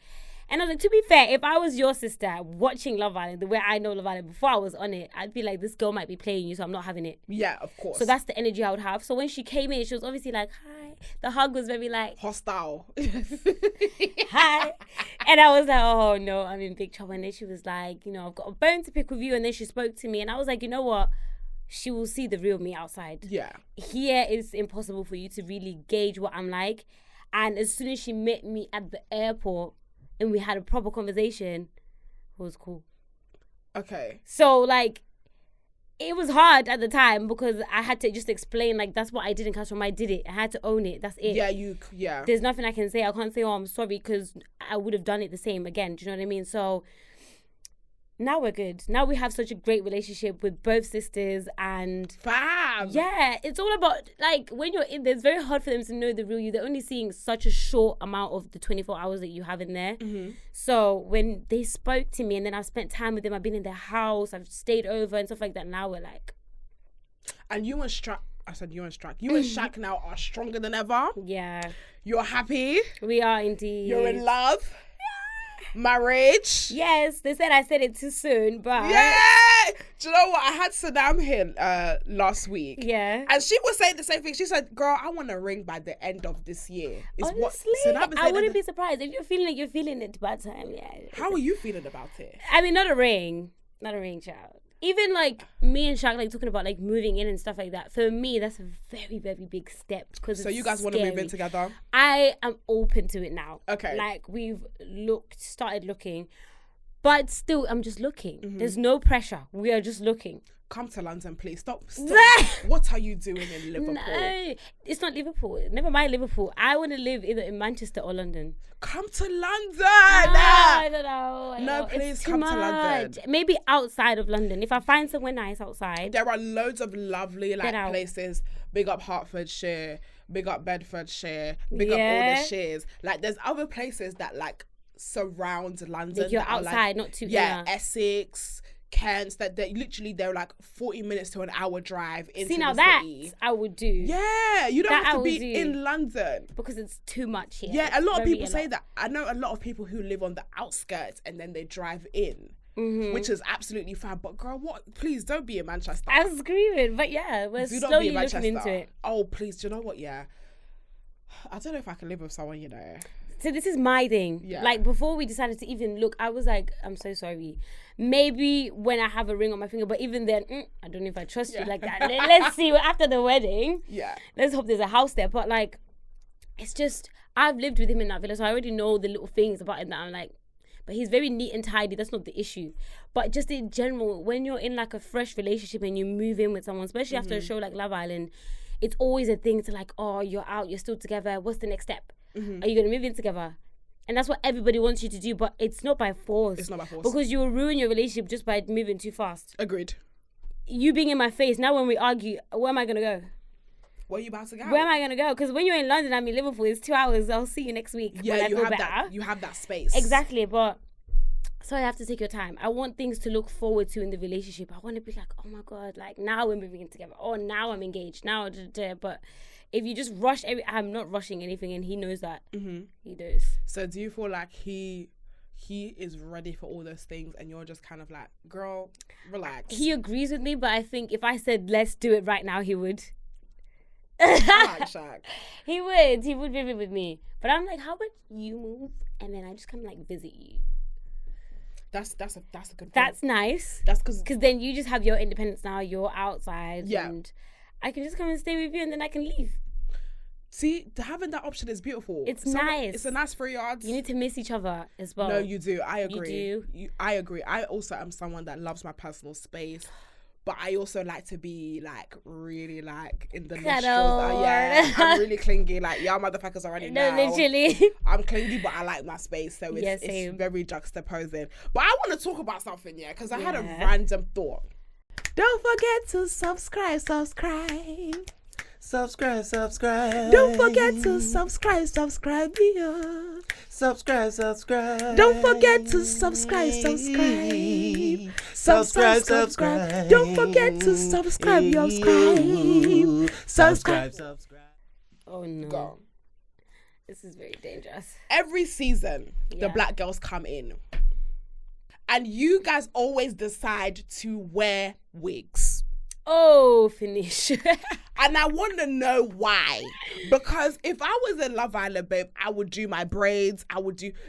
And I was like, to be fair, if I was your sister watching Love Island the way I know Love Island before I was on it, I'd be like, this girl might be playing you, so I'm not having it. Yeah, of course. So that's the energy I would have. So when she came in, she was obviously like, hi. The hug was very like, hostile. hi. And I was like, oh no, I'm in big trouble. And then she was like, you know, I've got a bone to pick with you. And then she spoke to me and I was like, you know what? She will see the real me outside. Yeah. Here it's impossible for you to really gauge what I'm like. And as soon as she met me at the airport and we had a proper conversation, it was cool. Okay. So like, it was hard at the time because I had to just explain, like, that's what I did in classroom. I did it. I had to own it. That's it. Yeah. There's nothing I can say. I can't say, oh, I'm sorry, because I would have done it the same again. Do you know what I mean? So now we're good. Now we have such a great relationship with both sisters and Fab. yeah, it's all about, like, when you're in there, it's very hard for them to know the real you. They're only seeing such a short amount of the 24 hours that you have in there. So when they spoke to me and then I've spent time with them, I've been in their house, I've stayed over and stuff like that. Now we're like, And you and Shaq, you and Shaq now are stronger than ever. yeah, You're happy. we are indeed. You're in love. Marriage. Yes, they said I said it too soon, but Yeah. Do you know what? I had Saddam here last week. yeah. And she was saying the same thing. She said, girl, I want a ring by the end of this year. Is what Honestly, Saddam is I saying. wouldn't be surprised if you're feeling it. You're feeling it by the time, yeah. How are you feeling about it? I mean, not a ring, child. Even like me and Shaq, like talking about like moving in and stuff like that. For me, that's a very, very big step because So you guys want to move in together? I am open to it now. Okay. Like we've started looking, but still, I'm just looking. There's no pressure. We are just looking. Come to London, please. Stop. What are you doing in Liverpool? No, it's not Liverpool. Never mind Liverpool. I want to live either in Manchester or London. Come to London. I don't know. No, It's please too come to London. much. Maybe outside of London. If I find somewhere nice outside. There are loads of lovely Get out. places. Big up Hertfordshire. Big up Bedfordshire. Big up all Yeah. the shares. Like there's other places that like surround London. Like you're that are, like, outside, not too yeah, inner. Essex, Kent. That they're like 40 minutes to an hour drive into See, now the that city. I would do. Yeah, you don't That have I to be would do. in London. Because it's too much here. Yeah, a It's lot of very people a say lot. that. I know a lot of people who live on the outskirts and then they drive in, Mm-hmm. which is absolutely fine. But girl, what? Please don't be in Manchester. I was screaming, but yeah, we're Do not be slowly in Manchester. looking into it. Oh, please. Do you know what? Yeah. I don't know if I can live with someone, you know. So this is my thing. Yeah. Like before we decided to even look, I was like, I'm so sorry. Maybe when I have a ring on my finger, but even then, I don't know if I trust you like that. Let's see after the wedding. Yeah. Let's hope there's a house there. But like, it's just, I've lived with him in that villa, so I already know the little things about him that I'm like, but he's very neat and tidy. That's not the issue. But just in general, when you're in like a fresh relationship and you move in with someone, especially after a show like Love Island, it's always a thing to like, oh, you're out, you're still together. What's the next step? Are you going to move in together? And that's what everybody wants you to do, but it's not by force. It's not by force. Because you will ruin your relationship just by moving too fast. Agreed. You being in my face, now when we argue, where am I going to go? Where are you about to go? Where am I gonna go? Because when you're in London, I'm in Liverpool. It's 2 hours. I'll see you next week. Yeah, when I you feel have better. that. You have that space. Exactly, but so I have to take your time. I want things to look forward to in the relationship. I want to be like, oh my god, like now we're moving in together. Oh, now I'm engaged. Now, but if you just rush I'm not rushing anything, and he knows that. Mm-hmm. He does. So do you feel like he is ready for all those things, and you're just kind of like, girl, relax? He agrees with me, but I think if I said let's do it right now, he would. I like Shaq. He would visit with me, but I'm like, how about you move, and then I just come like visit you. That's a good point. That's nice. That's because then you just have your independence now. You're outside, Yeah. and I can just come and stay with you, and then I can leave. see, having that option is beautiful. It's nice. It's a nice 3 yards. You need to miss each other as well. No, you do. I agree. You do. I agree. I also am someone that loves my personal space, but I also like to be like really like in the nostrils. Yeah, I'm really clingy. Like y'all motherfuckers already know. No, literally. I'm clingy, but I like my space, so Yeah, it's same. very juxtaposing. But I want to talk about something, yeah, because I had a random thought. Don't forget to subscribe. Subscribe. Don't forget to subscribe, yeah. Subscribe. Don't forget to subscribe. Subscribe. Don't forget to subscribe. Subscribe. Oh no. Go. This is very dangerous. Every season, the Yeah. black girls come in, and you guys always decide to wear wigs. Oh, finish. And I want to know why. Because if I was in Love Island, babe, I would do my braids.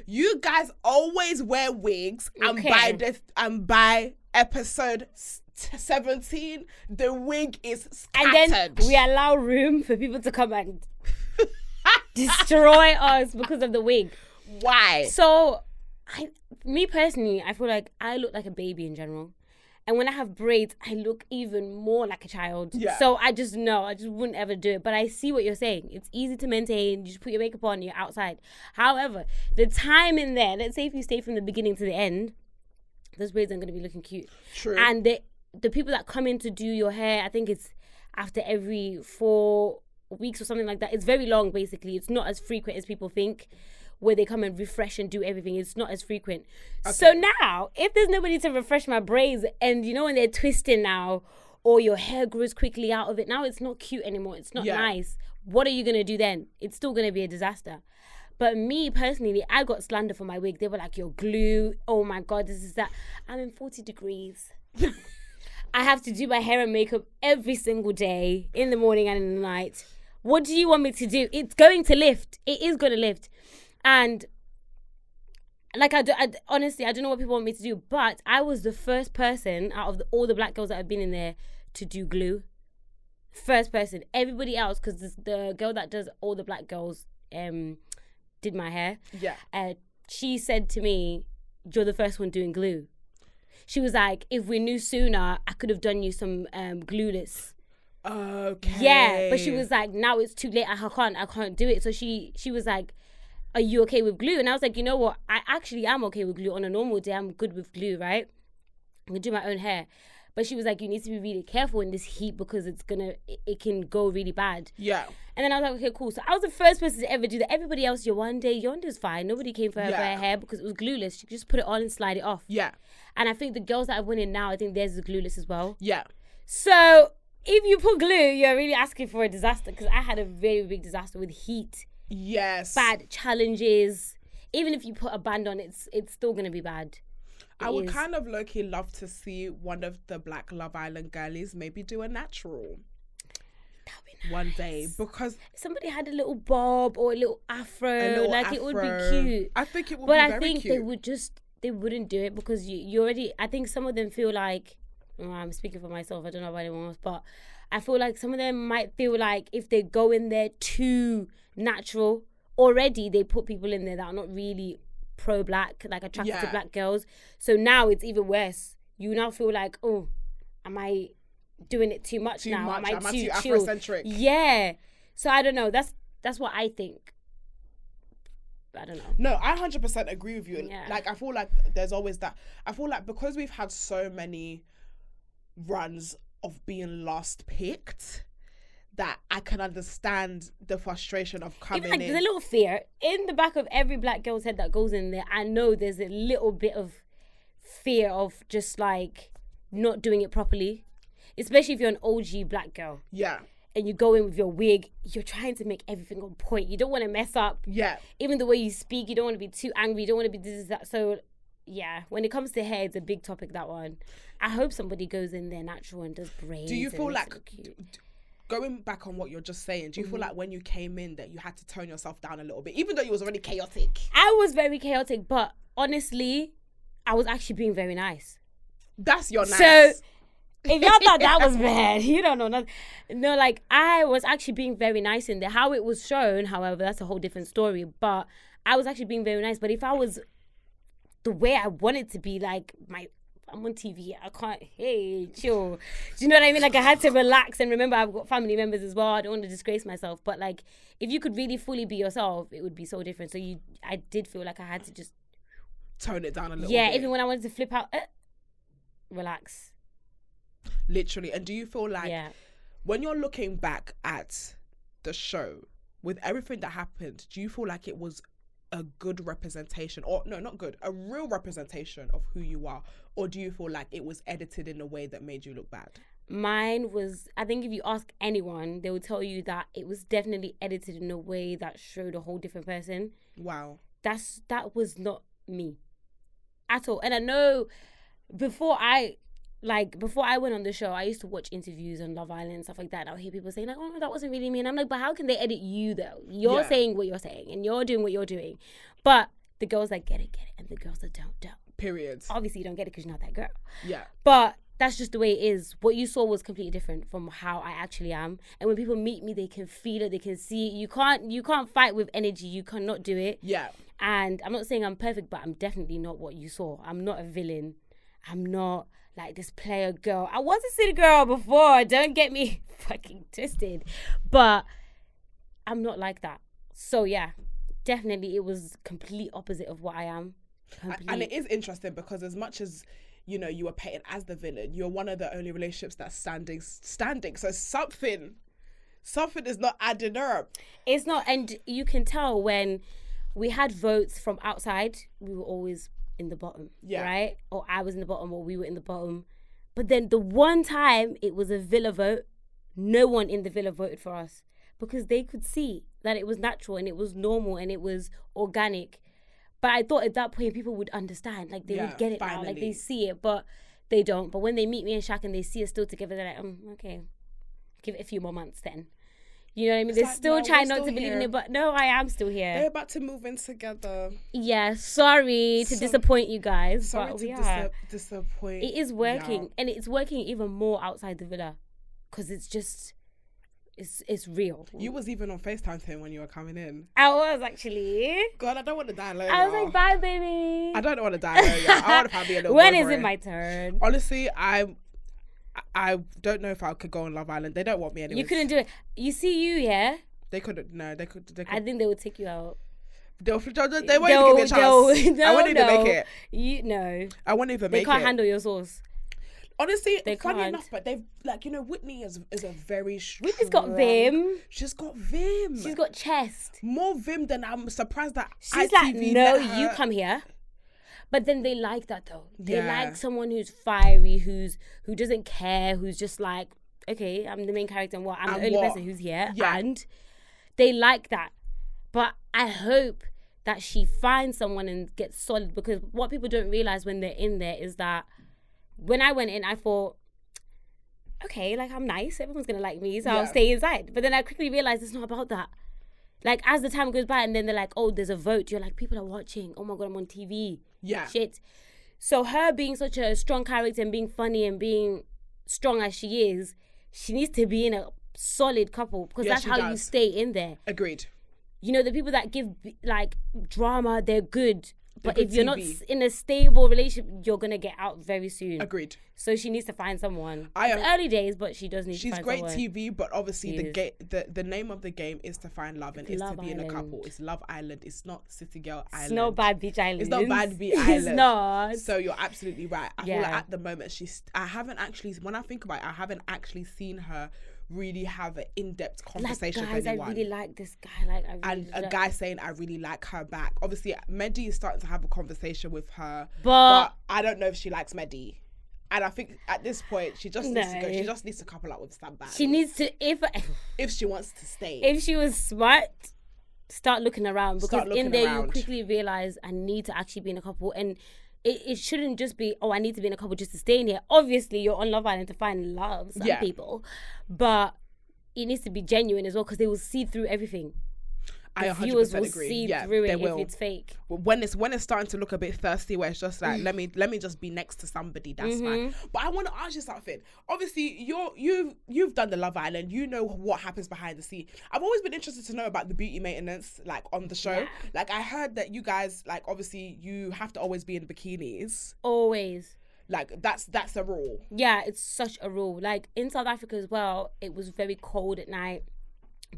You guys always wear wigs. Okay. And by episode 17, the wig is scattered. And then we allow room for people to come and destroy us because of the wig. Why? So, me personally, I feel like I look like a baby in general. And when I have braids, I look even more like a child. Yeah. So I just wouldn't ever do it. But I see what you're saying. It's easy to maintain. You just put your makeup on, you're outside. However, the time in there, let's say if you stay from the beginning to the end, those braids aren't going to be looking cute. True. And the people that come in to do your hair, I think it's after every 4 weeks or something like that. It's very long, basically. It's not as frequent as people think, where they come and refresh and do everything. It's not as frequent. Okay. So now, if there's nobody to refresh my braids, and you know when they're twisting now, or your hair grows quickly out of it, now it's not cute anymore. It's not nice. What are you going to do then? It's still going to be a disaster. But me, personally, I got slander for my wig. They were like, you're glue. Oh my God, this is that. I'm in 40 degrees. I have to do my hair and makeup every single day, in the morning and in the night. What do you want me to do? It's going to lift. It is going to lift. And like honestly, I don't know what people want me to do, but I was the first person out of all the black girls that have been in there to do glue. First person. Everybody else, because the girl that does all the black girls did my hair. Yeah. She said to me, you're the first one doing glue. She was like, if we knew sooner, I could have done you some glueless. Okay. Yeah, but she was like, now it's too late. I can't do it. So she was like, are you okay with glue? And I was like, you know what? I actually am okay with glue. On a normal day, I'm good with glue, right? I can do my own hair. But she was like, you need to be really careful in this heat because it can go really bad. Yeah. And then I was like, okay, cool. So I was the first person to ever do that. Everybody else, Yonda's fine. Nobody came for her hair because it was glueless. She could just put it on and slide it off. Yeah. And I think the girls that have won in now, I think theirs is glueless as well. Yeah. So if you put glue, you're really asking for a disaster, because I had a very big disaster with heat. Yes. Bad challenges. Even if you put a band on, it's still going to be bad. I would kind of low-key love to see one of the black Love Island girlies maybe do a natural. That'd be nice. One day, because if somebody had a little bob or a little afro, it would be cute. I think it would but be I very think cute. they wouldn't do it because you already, I think some of them feel like, I'm speaking for myself, I don't know about anyone else, but I feel like some of them might feel like if they go in there too natural, already they put people in there that are not really pro-black, like attracted to black girls. So now it's even worse. You now feel like, oh, am I doing it too much now? Am I too chill? Afrocentric? Yeah. So I don't know. That's what I think. I don't know. No, I 100% agree with you. Yeah. Like, I feel like there's always that. I feel like because we've had so many runs of being last picked, that I can understand the frustration of coming Even like in. there's a little fear in the back of every black girl's head that goes in there. I know there's a little bit of fear of just like not doing it properly, especially if you're an OG black girl. Yeah. And you go in with your wig, you're trying to make everything on point. You don't want to mess up. Yeah. Even the way you speak, you don't want to be too angry. You don't want to be this, that. So, yeah, when it comes to hair, it's a big topic, that one. I hope somebody goes in there natural and does braids. Do you feel and makes like, it cute. going back on what you're just saying, do you Mm-hmm. feel like when you came in that you had to tone yourself down a little bit, even though you was already chaotic? I was very chaotic, but honestly, I was actually being very nice. That's your nice. So, if y'all thought that was bad, you don't know nothing. No, like, I was actually being very nice in there. How it was shown, however, that's a whole different story. But I was actually being very nice. But if I was the way I wanted to be, like, I'm on TV, I can't, hey, chill. Do you know what I mean? Like, I had to relax and remember I've got family members as well. I don't want to disgrace myself. But, like, if you could really fully be yourself, it would be so different. So I did feel like I had to just... tone it down a little Yeah, bit. even when I wanted to flip out, relax. Literally. And do you feel like Yeah. when you're looking back at the show, with everything that happened, do you feel like it was a good representation, or no, not good, a real representation of who you are? Or do you feel like it was edited in a way that made you look bad? Mine was, I think if you ask anyone, they will tell you that it was definitely edited in a way that showed a whole different person. Wow. That was not me at all. And I know before I went on the show, I used to watch interviews on Love Island and stuff like that. And I'll hear people saying like, oh no, that wasn't really me. And I'm like, but how can they edit you though? You're saying what you're saying and you're doing what you're doing. But the girls that get it. And the girls that don't. Period. Obviously you don't get it because you're not that girl. Yeah. But that's just the way it is. What you saw was completely different from how I actually am. And when people meet me, they can feel it, they can see it. You can't fight with energy. You cannot do it. Yeah. And I'm not saying I'm perfect, but I'm definitely not what you saw. I'm not a villain. I'm not like this player girl. I was a city girl before. Don't get me fucking twisted. But I'm not like that. So yeah, definitely it was complete opposite of what I am. And it is interesting because as much as, you know, you were painted as the villain, you're one of the only relationships that's standing. So something is not adding up. It's not, and you can tell when we had votes from outside, we were always in the bottom, right? Or I was in the bottom, or we were in the bottom. But then the one time it was a villa vote, no one in the villa voted for us because they could see that it was natural and it was normal and it was organic. But I thought at that point people would understand, like they would get it now, like they see it, but they don't. But when they meet me and Shaq and they see us still together, they're like, okay, give it a few more months then. You know what I mean? They're like, still no, trying we're not still to believe in here. it, but no, I am still here. They're about to move in together. Yeah, sorry to disappoint you guys, Sorry but to we are. disappoint. It is working, y'all. and it's working even more outside the villa, because it's just, it's real. You was even on FaceTime with him when you were coming in. I was actually. God, I don't want to die alone. I was y'all. like, bye, baby. I don't want to die alone. Y'all. I want to find me a little When is boyfriend. it my turn? Honestly, I don't know if I could go on Love Island. They don't want me anyway. You couldn't do it. You see you, yeah? They couldn't. No, they could. I think they would take you out. They won't even give me a chance. I wouldn't even make it. I wouldn't even They make can't it. handle your sauce. Honestly, They funny can't. enough, but they've like, you know, Whitney is a very strong. Whitney's got vim. She's got vim. She's got chest. more vim than I'm surprised that She's ITV like, no, let her- you come here. But then they like that though. They Yeah. like someone who's fiery, who doesn't care, who's just like, okay, I'm the main character and what? I'm the And only what? person who's here. Yeah. And they like that. But I hope that she finds someone and gets solid, because what people don't realize when they're in there is that when I went in, I thought, okay, like I'm nice, everyone's gonna like me, so I'll Yeah. stay inside. But then I quickly realized it's not about that. Like as the time goes by and then they're like, oh, there's a vote, you're like, people are watching, oh my god, I'm on TV. Yeah. Shit. So her being such a strong character and being funny and being strong as she is, she needs to be in a solid couple, because Yeah, that's she how you does. stay in there. Agreed. You know, the people that give like drama, they're good. But good if you're not TV. in a stable relationship, you're gonna get out very soon. Agreed. So she needs to find someone. I It's am- early days, but she does need to She's find great someone. TV, but obviously She the name of the game is to find love, and It's is to Love be in a Island. couple. It's Love Island. It's not City Girl Island. It's not Bad Beach Island. It's not Bad Beach It's Island. not. So you're absolutely right. I feel like Yeah. at the moment I haven't actually, when I think about it, I haven't actually seen her really have an in-depth Like, conversation guys, with anyone. I really like this guy. Like, I really And a like- guy saying, I really like her back. Obviously, Mehdi is starting to have a conversation with her. But I don't know if she likes Mehdi. And I think at this point, she just needs to go. She just needs to couple up with somebody. she needs to, if she wants to stay. if she was smart, start looking around, because Start looking in there you around. quickly realize I need to actually be in a couple, and it shouldn't just be, oh, I need to be in a couple just to stay in here. Obviously, you're on Love Island to find love, some people, but it needs to be genuine as well, because they will see through everything. I The viewers 100% will agree. see Yeah, through they it will. if it's fake. When it's starting to look a bit thirsty, where it's just like let me just be next to somebody, that's fine. But I want to ask you something. Obviously, you've done the Love Island. You know what happens behind the scene. I've always been interested to know about the beauty maintenance, like on the show. Yeah. Like I heard that you guys, like obviously you have to always be in bikinis. Always. Like that's a rule. Yeah, it's such a rule. Like in South Africa as well, it was very cold at night.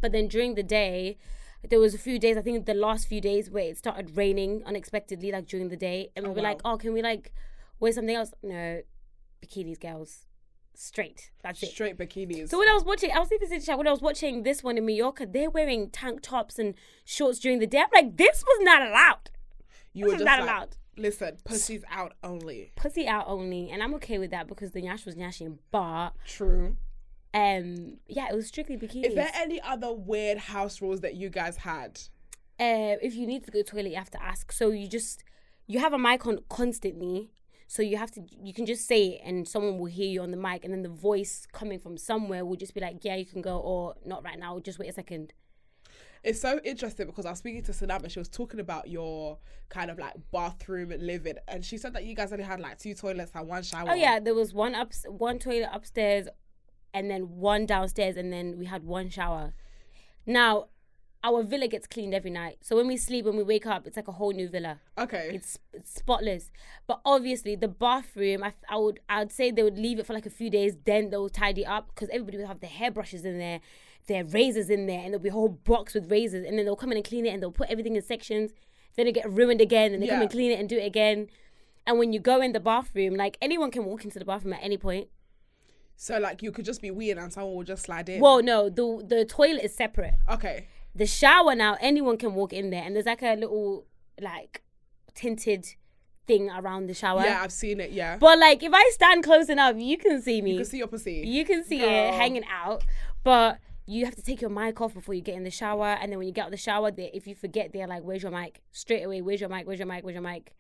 But then during the day, there was a few days, I think the last few days, where it started raining unexpectedly, like during the day. And we were like, oh, can we like wear something else? No, bikinis, girls. Straight. That's it. Straight bikinis. So when I was watching this one in Mallorca, they're wearing tank tops and shorts during the day. I'm like, this was not allowed. you were This just is not like, allowed. listen, pussy's out only. Pussy out only. And I'm okay with that because the nyash was nyashing. But True. yeah, it was strictly bikinis. Is there any other weird house rules that you guys had? If you need to go to the toilet, you have to ask. So you have a mic on constantly. So you can just say it and someone will hear you on the mic, and then the voice coming from somewhere will just be like, yeah, you can go, or not right now, just wait a second. It's so interesting because I was speaking to Sanam and she was talking about your kind of like bathroom and living, and she said that you guys only had like 2 toilets and 1 shower. Oh yeah, there was one toilet upstairs and then 1 downstairs, and then we had 1 shower. Now, our villa gets cleaned every night. So when we sleep, when we wake up, it's like a whole new villa. Okay. It's spotless. But obviously the bathroom, I'd say they would leave it for like a few days, then they'll tidy up, because everybody would have their hairbrushes in there, their razors in there, and there'll be a whole box with razors, and then they'll come in and clean it, and they'll put everything in sections. Then it get ruined again, and they come and clean it and do it again. And when you go in the bathroom, like anyone can walk into the bathroom at any point. So like you could just be weird and someone will just slide in. Well, no, the toilet is separate. Okay. The shower now, anyone can walk in there, and there's like a little like tinted thing around the shower. Yeah, I've seen it. Yeah. But like if I stand close enough, you can see me. You can see your pussy. You can see it hanging out, but you have to take your mic off before you get in the shower. And then when you get out of the shower, if you forget, they're like, "Where's your mic?" Straight away, "Where's your mic? Where's your mic? Where's your mic?"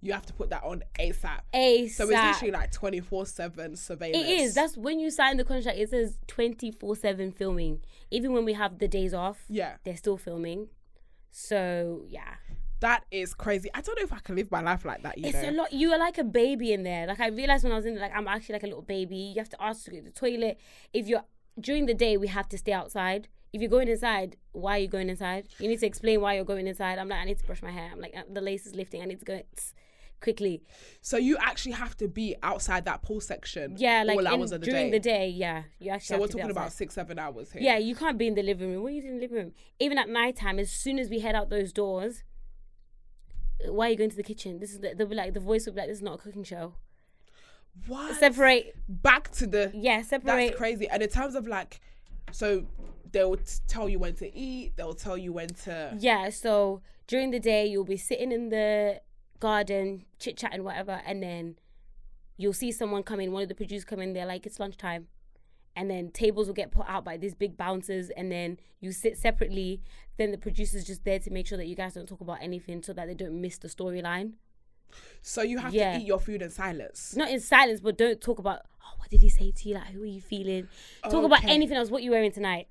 You have to put that on ASAP. ASAP. So it's literally like 24/7 surveillance. It is. That's when you sign the contract. It says 24/7 filming. Even when we have the days off, Yeah. they're still filming. So yeah. That is crazy. I don't know if I can live my life like that, It's a lot. You are like a baby in there. Like I realized when I was in there, like I'm actually like a little baby. You have to ask to go to the toilet. If you're during the day, we have to stay outside. If you're going inside, why are you going inside? You need to explain why you're going inside. I'm like, I need to brush my hair. I'm like, the lace is lifting. I need to go quickly. So you actually have to be outside that pool section. Yeah, like all hours of the during day. the day. Yeah, you actually. So have we're to be talking about outside. 6-7 hours here. Yeah, you can't be in the living room. What are you doing in the living room? Even at nighttime, as soon as we head out those doors, why are you going to the kitchen? This is they'll be like, the voice will be like, this is not a cooking show. What? Separate. Back to the. Yeah, separate. That's crazy. And in terms of like, so they'll tell you when to eat. They'll tell you when to. Yeah, so during the day, you'll be sitting in the garden, chit-chatting, whatever, and then you'll see someone come in, one of the producers come in, they're like, it's lunchtime. And then tables will get put out by these big bouncers, and then you sit separately. Then the producer's just there to make sure that you guys don't talk about anything so that they don't miss the storyline. So you have to eat your food in silence. Not in silence, but don't talk about, oh, what did he say to you? Like, who are you feeling? Talk about anything else. What you wearing tonight?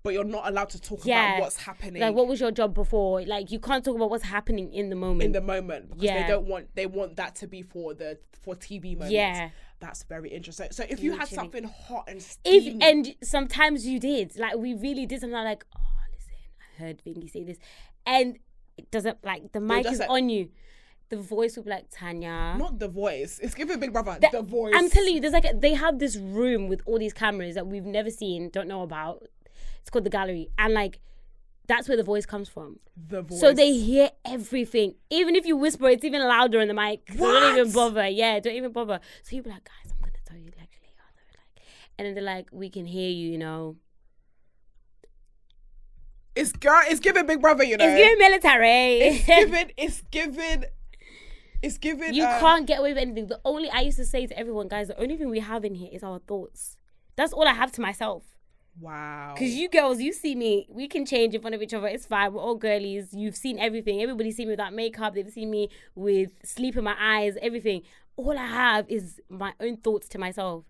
But you're not allowed to talk about what's happening. Like, what was your job before? Like, you can't talk about what's happening in the moment. In the moment. Because they want that to be for TV moments. Yeah. That's very interesting. So if you had something hot and steamy. And sometimes you did. Like, we really did something like, oh, listen, I heard Vingy say this. And it doesn't, like, the mic is on you. The voice will be like, Tanya. Not the voice. It's giving Big Brother the voice. I'm telling you, there's like, they have this room with all these cameras that we've never seen, don't know about. It's called the gallery. And like, that's where the voice comes from. The voice. So they hear everything. Even if you whisper, it's even louder in the mic. So don't even bother. Yeah, don't even bother. So you'll be like, guys, I'm going to tell you like later. Like, And then they're like, we can hear you, you know. It's giving Big Brother, you know. It's giving military. It's given. You can't get away with anything. I used to say to everyone, guys, the only thing we have in here is our thoughts. That's all I have to myself. Wow. Because you girls, you see me, we can change in front of each other. It's fine. We're all girlies. You've seen everything. Everybody's seen me without makeup. They've seen me with sleep in my eyes, everything. All I have is my own thoughts to myself.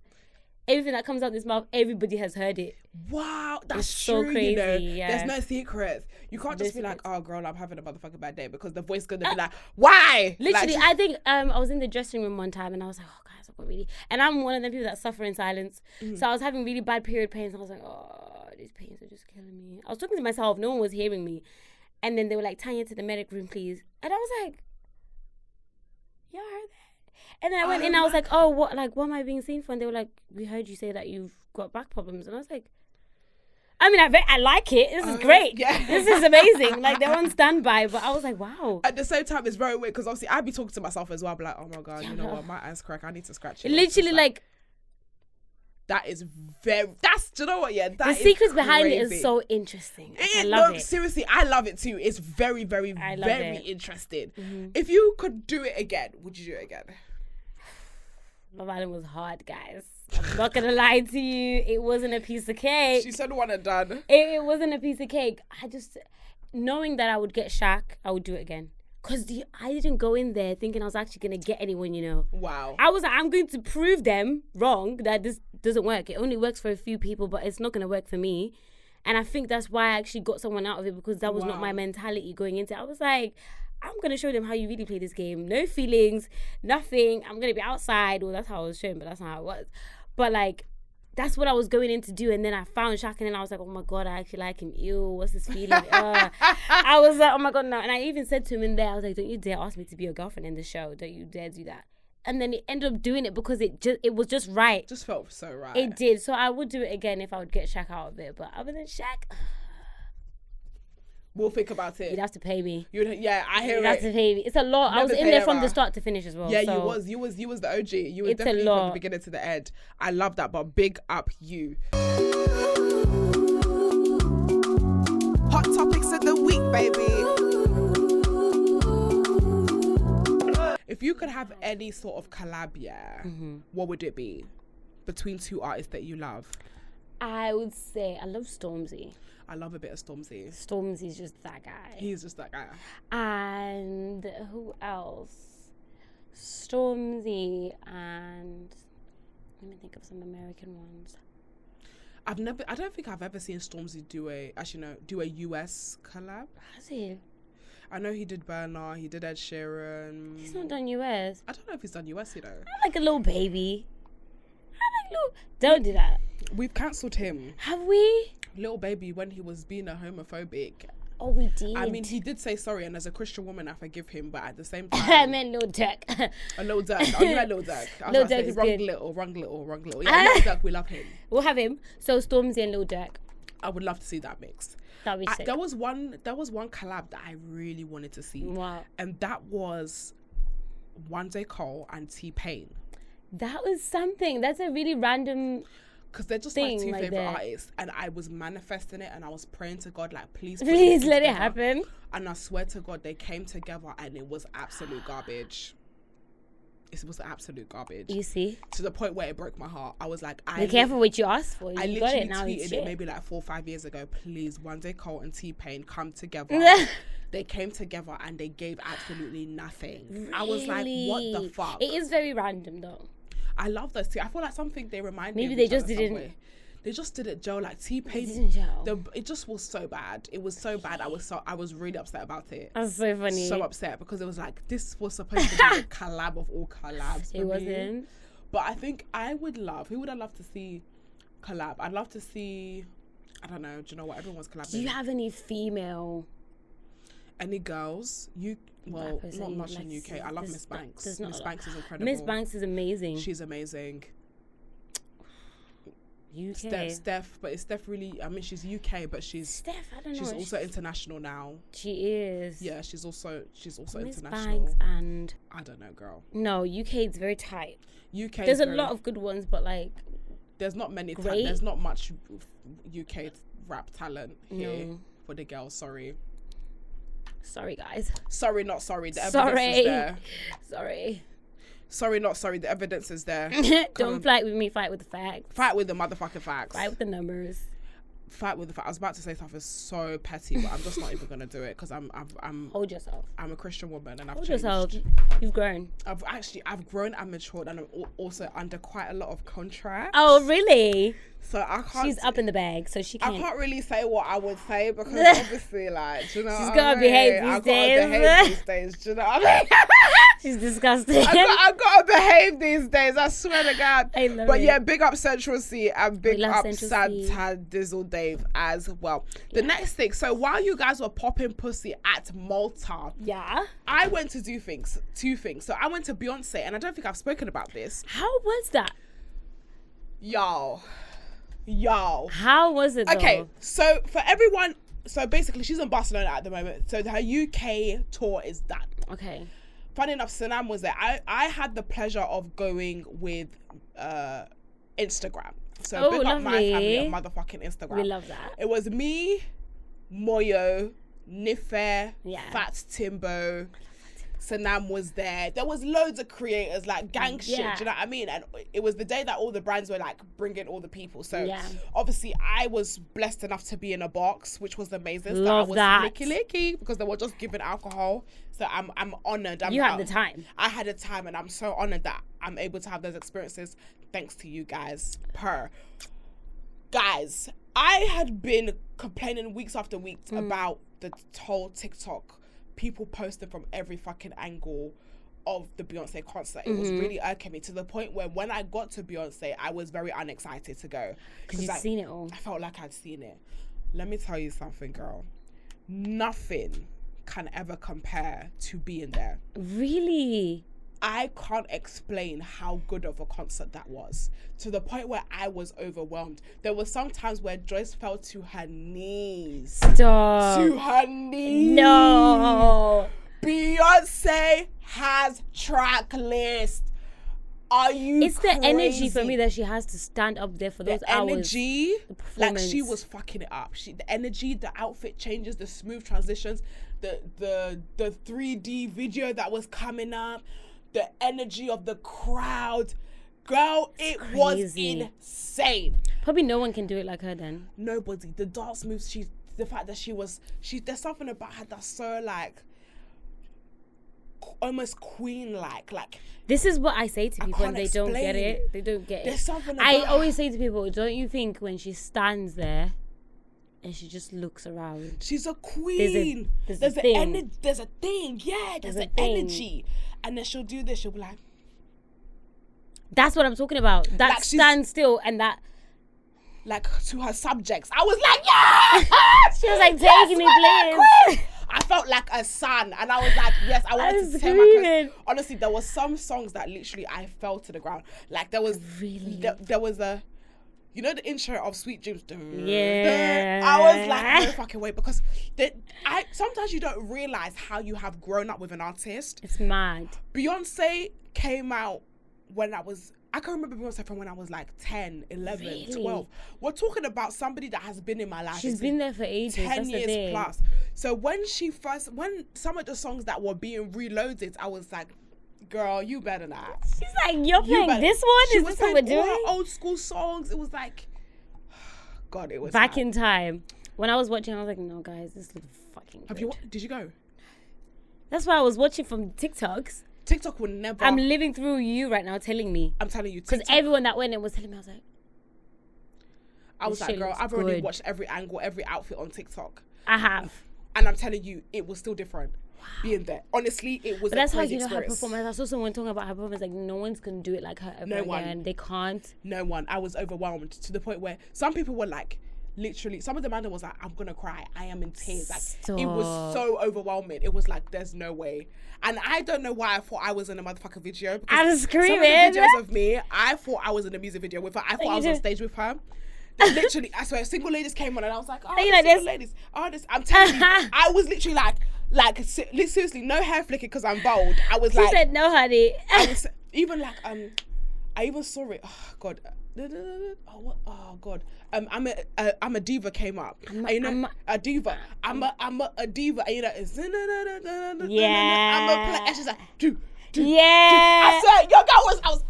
Everything that comes out of this mouth, everybody has heard it. Wow, that's It's so true, crazy, you know. yeah. There's no secrets. You can't just No be like, secrets. oh, girl, I'm having a motherfucking bad day, because the voice is going to be like, why? Literally, Like, I think I was in the dressing room one time and I was like, oh, guys, I've got really... And I'm one of them people that suffer in silence. So I was having really bad period pains and I was like, oh, these pains are just killing me. I was talking to myself. No one was hearing me. And then they were like, Tanya, to the medic room, please. And I was like, yeah, I heard that. And then I went in, I was like, oh, what am I being seen for? And they were like, we heard you say that you've got back problems. And I was like, I mean, I like it. This is great. yeah. This is amazing. Like, they're on standby. But I was like, wow. At the same time, it's very weird, because obviously I'd be talking to myself as well. I'd be like, oh my God, you know what? My eyes crack. I need to scratch it. It's Literally, just like, that is do you know what? Yeah, that the is secrets behind it crazy. is so interesting. Like, I It- love no, it. seriously, I love it too. It's very, very, I love very it. interesting. If you could do it again, would you do it again? Love Island was hard, guys. I'm not gonna lie to you. It wasn't a piece of cake. She said one and done. It wasn't a piece of cake. I just, knowing that I would get Shaq, I would do it again. Because I didn't go in there thinking I was actually going to get anyone, you know. Wow. I was like, I'm going to prove them wrong that this doesn't work. It only works for a few people, but it's not going to work for me. And I think that's why I actually got someone out of it, because that was not Wow. my mentality going into it. I was like, I'm going to show them how you really play this game. No feelings, nothing. I'm going to be outside. Well, that's how I was shown, but that's not how it was. But, like, that's what I was going in to do. And then I found Shaq, and then I was like, oh, my God, I actually like him. Ew, what's this feeling? I was like, oh, my God, no. And I even said to him in there, I was like, don't you dare ask me to be your girlfriend in the show. Don't you dare do that. And then it ended up doing it because it was just right. Just felt so right. It did. So I would do it again if I would get Shaq out of it. But other than Shaq... We'll think about it. You'd have to pay me. Yeah, I hear You'd it. have to pay me. It's a lot. I was Never in there pay from the ever. start to finish as well. Yeah, so. you was the OG. You were It's a definitely from the lot. beginning to the end. I love that, but big up you. Hot topics of the week, baby. If you could have any sort of collab, what would it be between two artists that you love? I would say I love Stormzy. I love a bit of Stormzy. Stormzy's just that guy. He's just that guy. And who else? Stormzy and let me think of some American ones. I don't think I've ever seen Stormzy do a US collab. Has he? I know he did Burner, he did Ed Sheeran. He's not done US. I don't know if he's done US, you know. I like a little baby. Don't do that. We've cancelled him. Have we? Little Baby, when he was being a homophobic. Oh, we did. I mean, he did say sorry, and as a Christian woman, I forgive him, but at the same I time... meant Lil Durk. A Lil Durk. Oh, you like Lil Durk. I was Lil about to Durk say, is wrong good. little. Yeah, Lil Durk, we love him. We'll have him. So Stormzy and Lil Durk. I would love to see that mix. That'd be sick. There was one collab that I really wanted to see. Wow. And that was One Day Cole and T-Pain. That was something. That's a really random... Because they're just thing my two like favorite that. artists, and I was manifesting it, and I was praying to God, like, please put Please this let it together. happen. And I swear to God, they came together, and it was absolute garbage. It was absolute garbage. You see? To the point where it broke my heart. I was like, Be careful what you ask for. I You got literally it now. It's tweeted shit. it maybe like 4 or 5 years ago. Please, One Day Cole and T-Pain come together. They came together and they gave absolutely nothing. I was like, what the fuck? It is very random though. I love those two. I feel like something they remind me Maybe of they each just other some didn't- way. They just didn't gel. Like T-Pain, It didn't gel. it just was so bad. It was so bad. I was really upset about it. That's so funny. So upset because it was like, this was supposed to be the collab of all collabs. for It me. wasn't. But I think who would I love to see collab? I'd love to see, I don't know, do you know what? Everyone's collabing. Do you have any female? Any girls? Well, rappers not that much you in like? UK. I love There's Miss not- Banks. there's not Miss a lot. Banks is incredible. Miss Banks is amazing. She's amazing. UK. Steph, but is Steph really? I mean, she's UK, but she's Steph, I don't know. she's also international now. She is. Yeah, she's also Miss international. Banks and I don't know, girl. no, UK is very tight. UK. There's a lot of good ones, but like there's not many. Great. There's not much UK rap talent here No. for the girls. Sorry. Sorry, guys. Sorry, not sorry. The evidence is there. Sorry. Sorry, not sorry. The evidence is there. Don't fight with me. Fight with the facts. Fight with the motherfucking facts. Fight with the numbers. Fight with the facts. I was about to say something so petty, but I'm just not even gonna do it because I'm Hold yourself. I'm a Christian woman and I've Hold changed. yourself. You've grown. I've grown and matured, and I'm also under quite a lot of contract. Oh, really? So I can't. She's up in the bag, so she I can't. can't really say what I would say because obviously, like, do you know, She's what gotta I behave mean? these I've days. gotta behave these days. Do you know what I mean? She's disgusting. I've got to behave these days. I swear to God. I love but it. yeah, big up Central C and big love up Central C. Santa Dizzle Dave as well. The next thing. So while you guys were popping pussy at Malta, Yeah. I went to do two things. So I went to Beyonce, and I don't think I've spoken about this. How was that? Y'all. How was it? Okay, Though? so for everyone, so basically she's in Barcelona at the moment. So her UK tour is done. Okay. Funny enough, Sanam was there. I had the pleasure of going with Instagram. So big up my family on motherfucking Instagram. We love that. It was me, Moyo, Nife, Yeah. Fats Timbo. Sanam was there. There was loads of creators, like gang shit. Do you know what I mean? And it was the day that all the brands were like bringing all the people. So obviously I was blessed enough to be in a box, which was amazing. So Love I was that. licky because they were just giving alcohol. So I'm honored. You had the time. I had the time, and I'm so honored that I'm able to have those experiences thanks to you guys. Guys, I had been complaining weeks after weeks about the whole TikTok. People posted from every fucking angle of the Beyonce concert. It was really irking me to the point where when I got to Beyonce, I was very unexcited to go. Because you'd seen it all. I felt like I'd seen it. Let me tell you something, girl. Nothing can ever compare to being there. Really? I can't explain how good of a concert that was, to the point where I was overwhelmed. There were some times where Joyce fell to her knees. Stop. To her knees. No. Beyonce has track list. Are you It's the energy for crazy? me that she has to stand up there for those hours. Energy, The like she performance. was fucking it up. The energy, the outfit changes, the smooth transitions, the 3D video that was coming up, the energy of the crowd. Girl, it was insane. Probably no one can do it like her then. Nobody. The dance moves, the fact that there's something about her that's so like almost queen-like. Like, this is what I say to people when can't they don't get explain. it. They don't get there's it. something I about always say to people, don't you think when she stands there and she just looks around, she's a queen. there's There's a a thing. There's a thing. Yeah, there's There's an a thing. energy. And then she'll do this. She'll be like, that's what I'm talking about. That Like she's- stand still and that to her subjects. I was like, yeah. she was like, take me, please. I felt like a son, and I was like, yes, I wanted was to tear my screaming. clothes. Honestly, there was some songs that literally I fell to the ground. Like there was there was a, you know, the intro of Sweet Dreams. Yeah. I was like, no fucking way, because sometimes you don't realize how you have grown up with an artist. It's mad. Beyonce came out when I can remember Beyonce from when I was like 10, 11, Really? 12. We're talking about somebody that has been in my life. She's been there for ages. 10 That's the years thing. plus. So when some of the songs that were being reloaded, I was like, girl, you better not. She's like, you're playing better- this one? She Is was this what we're playing all doing? her old school songs. It was like, God, it was Back sad. in time. When I was watching, I was like, no, guys, this looks fucking good. Did you go? That's why I was watching from TikToks. TikTok will never. I'm living through you right now telling me. I'm telling you, Because TikTok. everyone that went in was telling me, I was this like, shit girl, looks I've already good. watched every angle, every outfit on TikTok. I have. And I'm telling you, it was still different being there. Honestly, it was But a that's how crazy you know her experience. performance. I saw someone talking about her performance, like, no one's going to do it like her ever No one. again. They can't. No one. I was overwhelmed to the point where some people were like, literally, some of the man was like, I'm gonna cry. I am in tears. Like, it was so overwhelming. It was like, there's no way. And I don't know why I thought I was in a motherfucking video. because I was some of screaming. the videos of me, I thought I was in a music video with her. I thought I was on stage with her. Literally, I swear, single ladies came on and I was like, oh, you the like single this? ladies. Oh, this. I'm telling you, I was literally like seriously, no hair flicking because I'm bold. I was She like, said, no, honey. I was even like, I even saw it. Oh God, Oh God. I'm a diva came up. A diva. I'm a diva. You know, it's Yeah. I'm a play. And she's like, Yeah. I swear, your girl was. I was.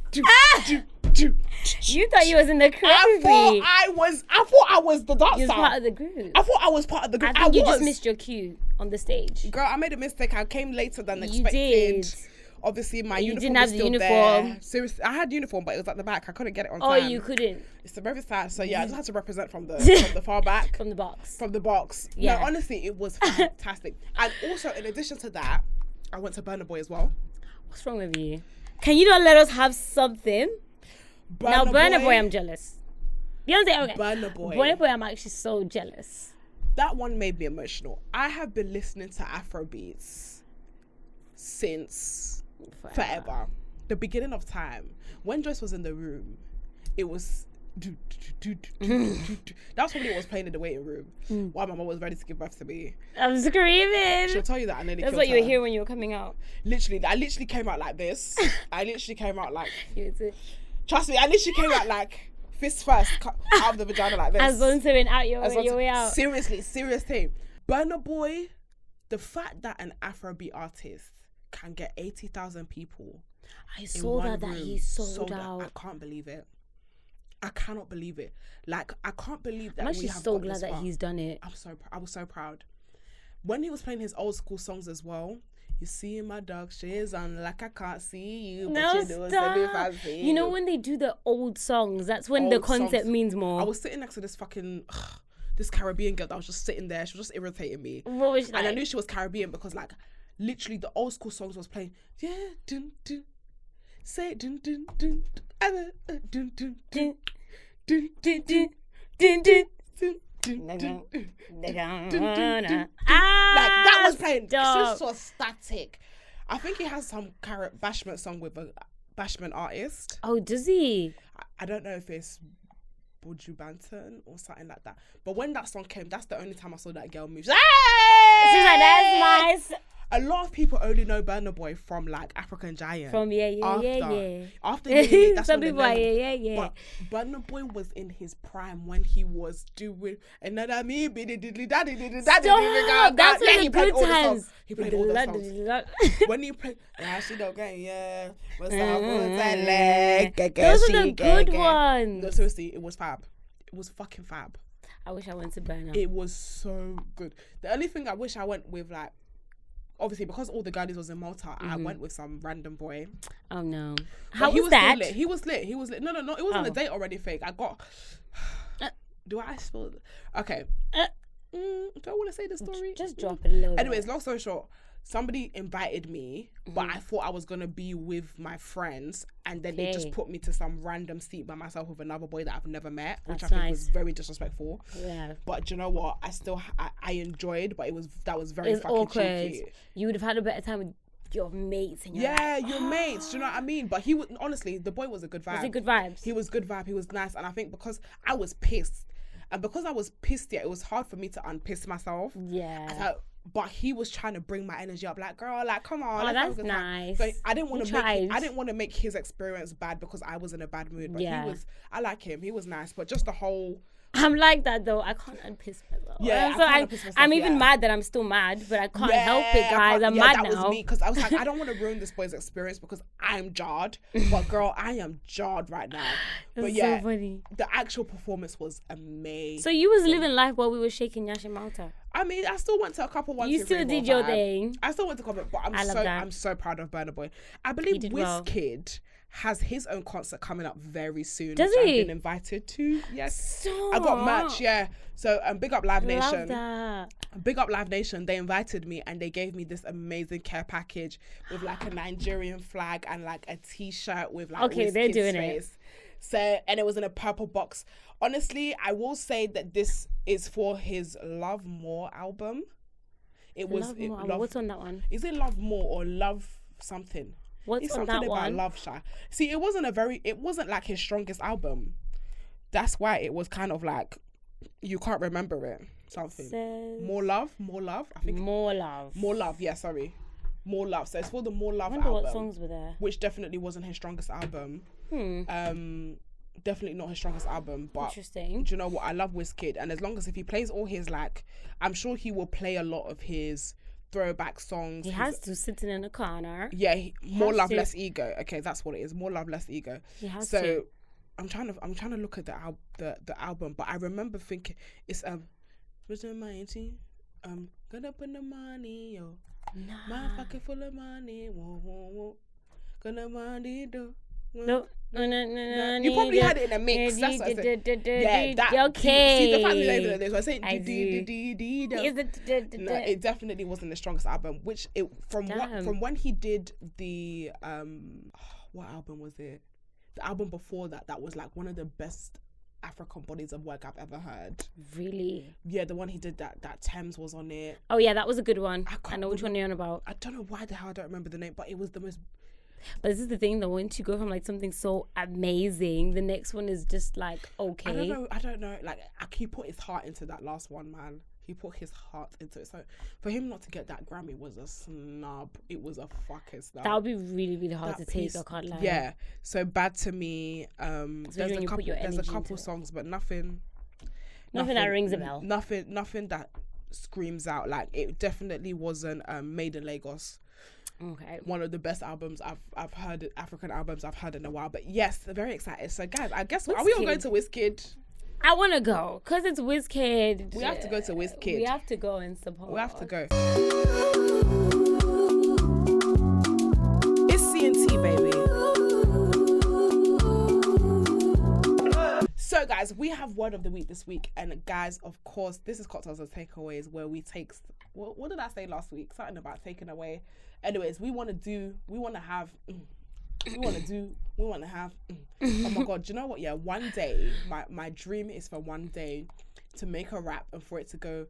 You thought you was in the crowd. I thought I was the dancer. You was part of the group. I thought I was part of the group. I think you just missed your cue on the stage. Girl, I made a mistake. I came later than You expected. did. Obviously, my You uniform didn't have was the still uniform. there. Seriously, I had uniform, but it was at the back. I couldn't get it on Oh, time. you couldn't. It's very sad. So yeah, I just had to represent from the far back. From the box. From the box. Yeah. No, honestly, it was fantastic. And also, in addition to that, I went to Burna Boy as well. What's wrong with you? Can you not let us have something? Burna Boy, I'm jealous. Beyonce, okay. Burna Boy. Burna Boy, I'm actually so jealous. That one made me emotional. I have been listening to Afrobeats since forever. The beginning of time. When Joyce was in the room, it was that's probably what was playing in the waiting room while my mom was ready to give birth to me. I'm screaming. She'll tell you that. And then That's what you were hearing when you were coming out. Literally, I literally came out like this. I literally came out like, You too. trust me, I literally came out like fist first out of the vagina like this. As sponsoring out your way out. Seriously, serious thing. Burna Boy, the fact that an Afrobeat artist can get 80,000 people. I saw that he sold out. I can't believe it. I cannot believe it. Like, I can't believe that I'm we actually have so got glad this that far. he's done it. I was so proud. When he was playing his old school songs as well, you see my dog shades on like I can't see you, but No, you know if I see you know when they do the old songs, that's when the Old concept songs. means more. I was sitting next to this fucking this Caribbean girl that was just sitting there. She was just irritating me. What was she And I like? knew she was Caribbean because like literally the old school songs was playing. Yeah, dun dun, say dun dun dun, dun dun dun dun dun dun dun dun dun. Like that was playing. This was static. I think he has some Bashment song with a Bashment artist. Oh, does he? I don't know if it's Buju Banton or something like that. But when that song came, that's the only time I saw that girl move. She's like, that's nice. A lot of people only know Burna Boy from like African Giant. From yeah. After that's some when people are yeah. But Burna Boy was in his prime when he was doing another me. Stop! That's when the good times. He played all the songs. When he played, she don't get what's up, those are the good ones. No, seriously, it was fab. It was fucking fab. I wish I went to Burna. It was so good. The only thing I wish I went with, like, obviously because all the girlies was in Malta, I went with some random boy. Oh no! How was that? He was lit. No, it wasn't a date or anything. I got. Do I spill? Okay. Do I want to say the story? Just drop it a little. Anyways, long story short, somebody invited me, but I thought I was gonna be with my friends, and then they just put me to some random seat by myself with another boy that I've never met, which I think was very disrespectful. Yeah. But do you know what? I enjoyed, but that was very fucking awkward. cheeky. You would have had a better time with your mates and your mates. Do you know what I mean? But he was honestly, the boy was a good vibe. Was it good vibes? He was good vibe. He was nice, and I think because I was pissed, and because I was pissed, it was hard for me to unpiss myself. Yeah. But he was trying to bring my energy up, like, girl, like, come on. Oh, let's have a that's good time. nice. So I didn't want to make his experience bad because I was in a bad mood. But I like him. He was nice. But just the whole. I'm like that though. I can't unpiss myself. Yeah, I'm even mad that I'm still mad, but I can't help it, guys. I'm mad now. That was me because I was like, I don't want to ruin this boy's experience because I'm jarred. But girl, I am jarred right now. But so funny. The actual performance was amazing. So you was living life while we were shaking Yash in Malta. I mean, I still went to a couple ones. You still did your thing. I still went to comment, but I'm so proud of Burna Boy. I believe Wizkid has his own concert coming up very soon. Does which he? I've been invited to. Yes. Stop. I got merch, yeah. So big up Live Nation. Love that. Big up Live Nation. They invited me and they gave me this amazing care package with like a Nigerian flag and like a t-shirt with like they're doing it. So, and it was in a purple box. Honestly, I will say that this is for his Love More album. What's on that one? Is it Love More or Love something? What's it's on something that about one? Love Shy. See, it wasn't like his strongest album. That's why it was kind of like you can't remember it. Something. More love. I think More Love. More Love. Yeah, sorry. More Love. So it's for the More Love I wonder album. what songs were there. Which definitely wasn't his strongest album. definitely not his strongest album, but Interesting. do you know what? I love Wizkid, and as long as if he plays all his, like, I'm sure he will play a lot of his throwback songs. He has to sitting in a corner. Yeah, More has Love, to. Less Ego. Okay, that's what it is. More Love, Less Ego. He has So to. I'm trying to look at the album, but I remember thinking it's what's in my 18? Gonna put the money, yo. My pocket full of money, whoa, whoa, whoa. Gonna money, do. No. You probably had it in a mix. That's what I said. Yeah, that. Okay. See, the fact that they were saying, I do. no, it definitely wasn't the strongest album. Which it from when he did the what album was it? The album before that was like one of the best African bodies of work I've ever heard. Really? Yeah, the one he did that Thames was on it. Oh yeah, that was a good one. I I know which one you're on about. I don't know why the hell I don't remember the name, but it was the most. But this is the thing though, once you go from like something so amazing, the next one is just like okay. I don't know. Like he put his heart into that last one, man. He put his heart into it. So for him not to get that Grammy was a snub. It was a fucking snub. That would be really, really hard to take. I can't lie. Yeah. So Bad to Me. There's a couple songs, but nothing that rings a bell. Nothing that screams out. Like it definitely wasn't Made in Lagos. Okay. One of the best albums I've heard, African albums I've heard in a while. But yes, very excited. So guys, I guess are we all going to Wizkid? I want to go because it's Wizkid. We have to go to Wizkid. We have to go and support. We have to go. It's C&T, baby. So guys, we have word of the week this week, and guys, of course, this is Cocktails and Takeaways, where we take. What did I say last week? Something about taking away. Anyways, we want to have. Oh my God, do you know what? Yeah, one day, my dream is for one day to make a rap and for it to go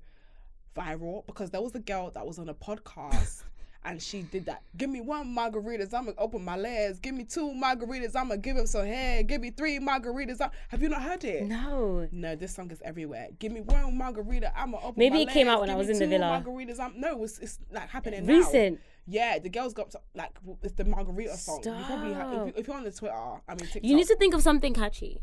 viral, because there was a girl that was on a podcast and she did that. Give me 1 margaritas, I'm gonna open my legs. Give me 2 margaritas, I'm gonna give him some head. Give me 3 margaritas. Have you not heard it? No, this song is everywhere. Give me 1 margarita, I'm gonna open my legs. Maybe it came out when I was in the villa. Margaritas, it's like happening recent. now. Yeah, the girls got like it's the margarita song. Stop. You probably have, if you're on the Twitter, I mean TikTok. You need to think of something catchy.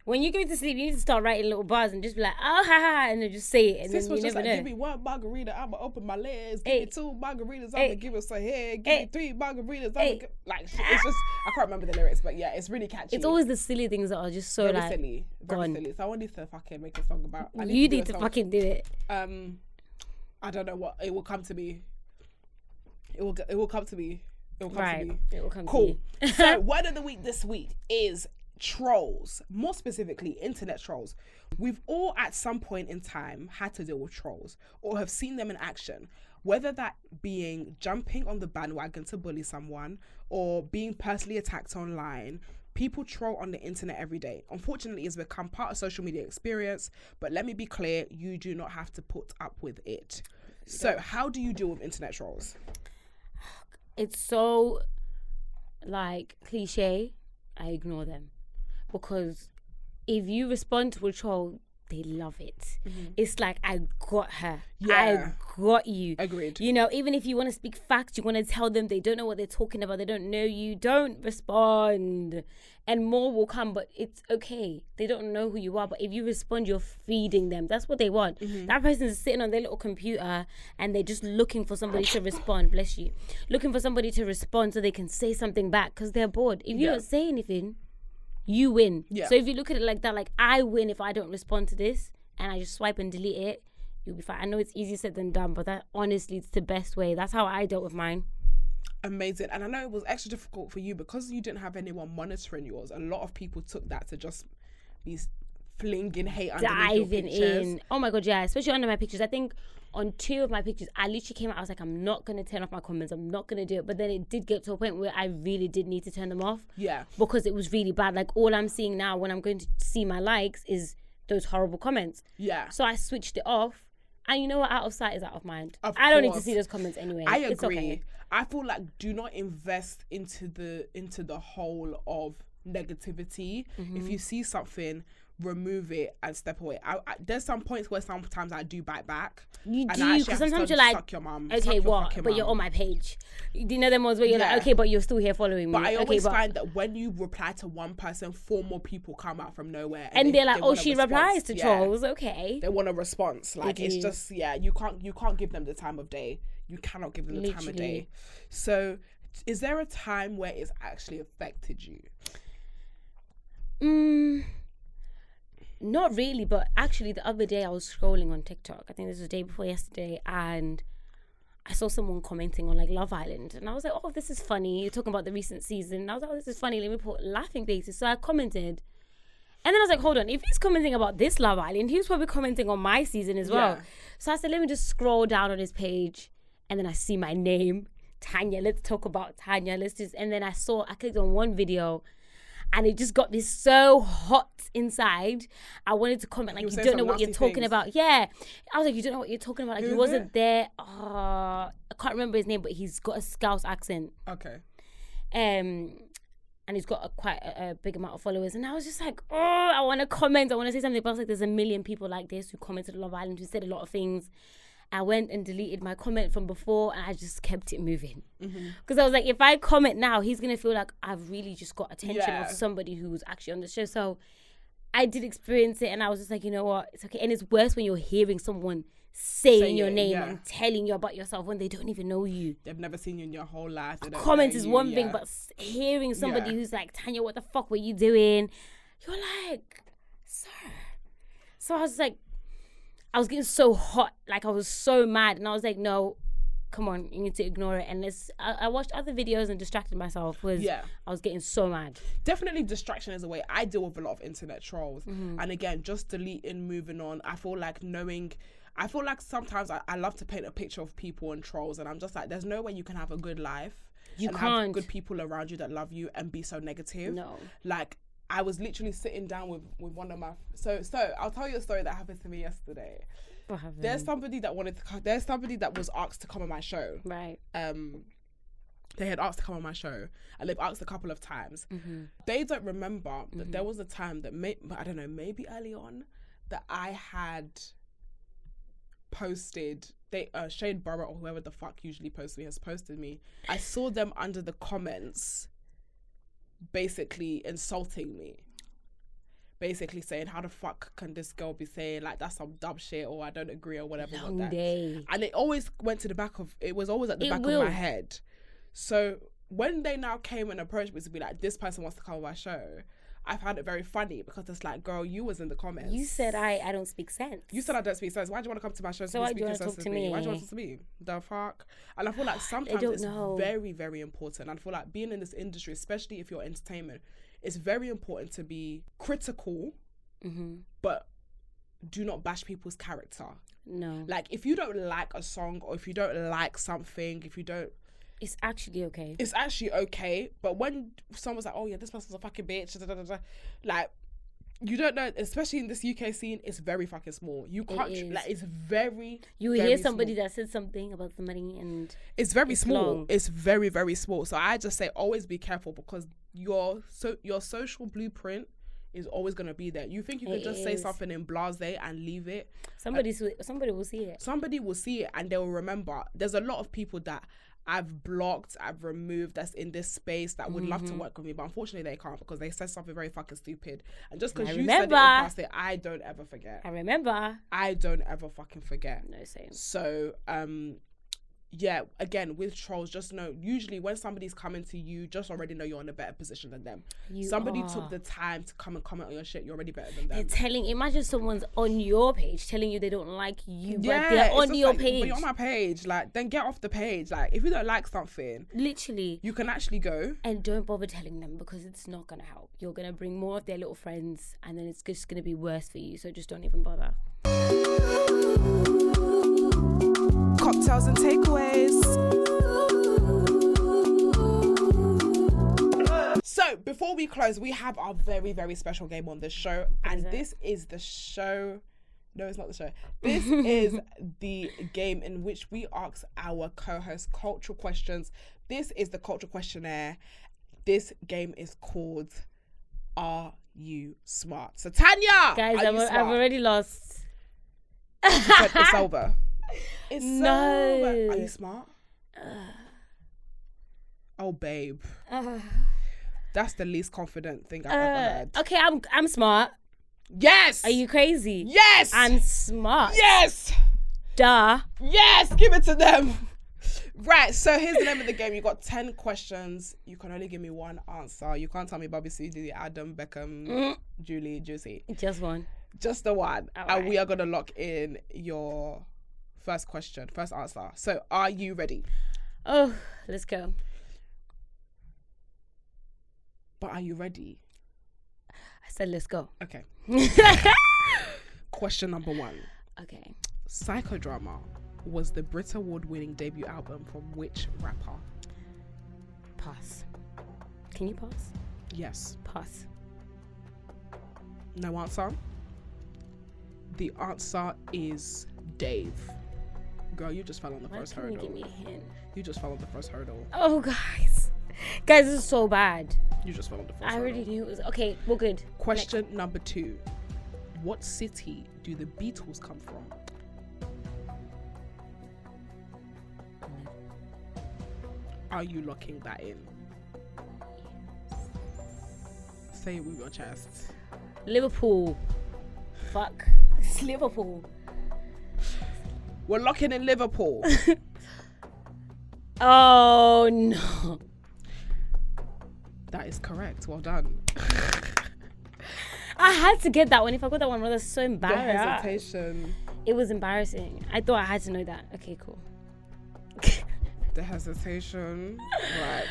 When you go to sleep, you need to start writing little bars and just be like, oh, ha, ha, and then just say it. And Sis then was you just never like, know. give me 1 margarita, I'm gonna open my legs. Give me 2 margaritas, I'm gonna give it some head. Give me 3 margaritas, I'm gonna like. It's just I can't remember the lyrics, but yeah, it's really catchy. It's always the silly things that are just so very like silly, gone. silly. So I need to fucking make a song about. You need to fucking do it. I don't know what it will come to me. It will come to me. It will come to me. It will come cool. to you. So word of the week this week is trolls, more specifically internet trolls. We've all at some point in time had to deal with trolls or have seen them in action, whether that being jumping on the bandwagon to bully someone or being personally attacked online. People troll on the internet every day. Unfortunately, it's become part of social media experience, but let me be clear, you do not have to put up with it. So how do you deal with internet trolls? It's so like cliche. I ignore them, because if you respond to a troll, they love it. It's like, I got her. Yeah. I got you. Agreed. You know, even if you want to speak facts, you want to tell them they don't know what they're talking about, they don't know you, don't respond. And more will come, but it's okay. They don't know who you are, but if you respond, you're feeding them. That's what they want. That person is sitting on their little computer and they're just looking for somebody to respond. Bless you. Looking for somebody to respond so they can say something back, because they're bored. If you don't say anything, you win. Yeah. So if you look at it like that, like, I win if I don't respond to this and I just swipe and delete it, you'll be fine. I know it's easier said than done, but that honestly, it's the best way. That's how I dealt with mine. Amazing. And I know it was extra difficult for you because you didn't have anyone monitoring yours. A lot of people took that to just be flinging hate underneath your Diving pictures. in. Oh my God, yeah. Especially under my pictures. I think on 2 of my pictures, I literally came out, I was like, I'm not going to turn off my comments. I'm not going to do it. But then it did get to a point where I really did need to turn them off. Yeah. Because it was really bad. Like, all I'm seeing now when I'm going to see my likes is those horrible comments. Yeah. So I switched it off. And you know what? Out of sight is out of mind. I don't need to see those comments anyway. I agree. It's okay. I feel like do not invest into the whole of negativity. If you see something, remove it and step away. There's some points where sometimes I do bite back. You and do, because sometimes you're like, suck your mum, okay, suck your what? fucking But you're mum. on my page. Do you know them ones where you're Yeah. like, okay, but you're still here following me. But I okay, always but... find that when you reply to one person, 4 more people come out from nowhere, and they're like, they oh, want a she response. replies to Yeah. trolls. Okay. They want a response. Like, They it's do. just, you can't give them the time of day. You cannot give them the time of Literally. day. So, is there a time where it's actually affected you? Not really, but actually the other day I was scrolling on TikTok. I think this was the day before yesterday, and I saw someone commenting on like Love Island, and I was like, oh, this is funny. You're talking about the recent season. And I was like, oh, this is funny. Let me put laughing faces. So I commented. And then I was like, hold on, if he's commenting about this Love Island, he was probably commenting on my season as well. Yeah. So I said, let me just scroll down on his page, and then I see my name, Tanya. Let's talk about Tanya. And then I clicked on one video, and it just got me so hot inside. I wanted to comment like, was you saying don't know some what you're nasty talking things. about. Yeah. I was like, you don't know what you're talking about. Like, he Who's wasn't it? there. I can't remember his name, but he's got a Scouse accent. Okay. And he's got quite a big amount of followers. And I was just like, oh, I want to comment. I want to say something. But I was like, there's a million people like this who commented on Love Island, who said a lot of things. I went and deleted my comment from before, and I just kept it moving. Because I was like, if I comment now, he's going to feel like I've really just got attention Yeah. of somebody who was actually on the show. So I did experience it, and I was just like, you know what? It's okay. And it's worse when you're hearing someone saying Say your it, name yeah. and telling you about yourself when they don't even know you. They've never seen you in your whole life. They don't Comments know is you, one thing, yeah. but hearing somebody Yeah. who's like, Tanya, what the fuck were you doing? You're like, sir. So I was like, I was getting so hot. Like, I was so mad. And I was like, no, come on, you need to ignore it. And I watched other videos and distracted myself because Yeah. I was getting so mad. Definitely distraction is a way. I deal with a lot of internet trolls. Mm-hmm. And again, just deleting, moving on. I feel like sometimes I love to paint a picture of people and trolls, and I'm just like, there's no way you can have a good life. You and can't. have good people around you that love you and be so negative. No. Like, I was literally sitting down with one of my... So I'll tell you a story that happened to me yesterday. What happened? There's somebody that was asked to come on my show. Right. They had asked to come on my show, and they've asked a couple of times. Mm-hmm. They don't remember that there was a time that I don't know, maybe early on, that I had posted. Shane Burrow or whoever the fuck usually posts me has posted me. I saw them under the comments, basically insulting me. Basically saying, how the fuck can this girl be saying like that's some dumb shit, or I don't agree, or whatever. Long with that. day. And it always went to the back of, it was always at the It back will. of my head. So when they now came and approached me to be like, this person wants to come on my show, I found it very funny because it's like, girl, you was in the comments. You said I don't speak sense. You said I don't speak sense. Why do you want to come to my show? So why do you want to talk to me? Why do you want to talk to me? The fuck? And I feel like sometimes don't it's know. very, very important. And I feel like being in this industry, especially if you're entertainment, it's very important to be critical, but do not bash people's character. No. Like, if you don't like a song, or if you don't like something, It's actually okay. it's actually okay. But when someone's like, oh yeah, this person's a fucking bitch, like, you don't know, especially in this UK scene, it's very fucking small. You can't, is. like, it's very, You very hear somebody small. that said something about somebody, and It's very small. long. It's very, very small. So I just say always be careful, because your social blueprint is always going to be there. You think you can It just say is. something in blase and leave it. somebody will see it. Somebody will see it and they will remember. There's a lot of people that I've blocked, I've removed, that's in this space that would love to work with me, but unfortunately they can't, because they said something very fucking stupid. And just because I you said it in remember. passing, I don't ever forget. I remember. I don't ever fucking forget. No, same. So, yeah, again, with trolls, just know, usually when somebody's coming to you, just already know you're in a better position than them. Somebody took the time to come and comment on your shit, you're already better than them. Imagine someone's on your page telling you they don't like you, but Yeah, they're it's on just your like, page. But you're on my page, like, then get off the page. Like, if you don't like something, Literally. you can actually go. And don't bother telling them, because it's not going to help. You're going to bring more of their little friends, and then it's just going to be worse for you. So just don't even bother. Cocktails and takeaways. So before we close, we have our very, very special game on this show, and this is the show. No, it's not the show. This is the game in which we ask our co-hosts cultural questions. This is the cultural questionnaire. This game is called Are you smart? So Tanya, Guys, are you I've smart? already lost. She said it's over. It's No. over. Are you smart? Oh, babe. That's the least confident thing I've ever heard. Okay, I'm smart. Yes. Are you crazy? Yes. I'm smart. Yes. Duh. Yes. Give it to them. Right. So here's the name of the game. You got 10 questions. You can only give me one answer. You can't tell me Bobby CD, Adam, Beckham, Julie, Juicy. Just one. Just the one. All And right. we are going to lock in your first question, first answer. So are you ready? Oh, let's go. But are you ready? I said let's go. Okay. Question number 1. Okay. Psychodrama was the Brit Award-winning debut album from which rapper? Pass. Can you pass? Yes. Pass. No answer? The answer is Dave. Girl, you just fell on the Why first can't you hurdle. give me a hint? You just fell on the first hurdle. Oh, guys. Guys, this is so bad. You just fell on the first I hurdle. already knew it was... Okay, we're good. Question number 2. What city do the Beatles come from? Are you locking that in? Say it with your chest. Liverpool. Fuck. It's Liverpool. We're locking in Liverpool. Oh, no. That is correct. Well done. I had to get that one. If I got that one wrong, that's so The embarrassing. hesitation. It was embarrassing. I thought I had to know that. Okay, cool. The hesitation. Right.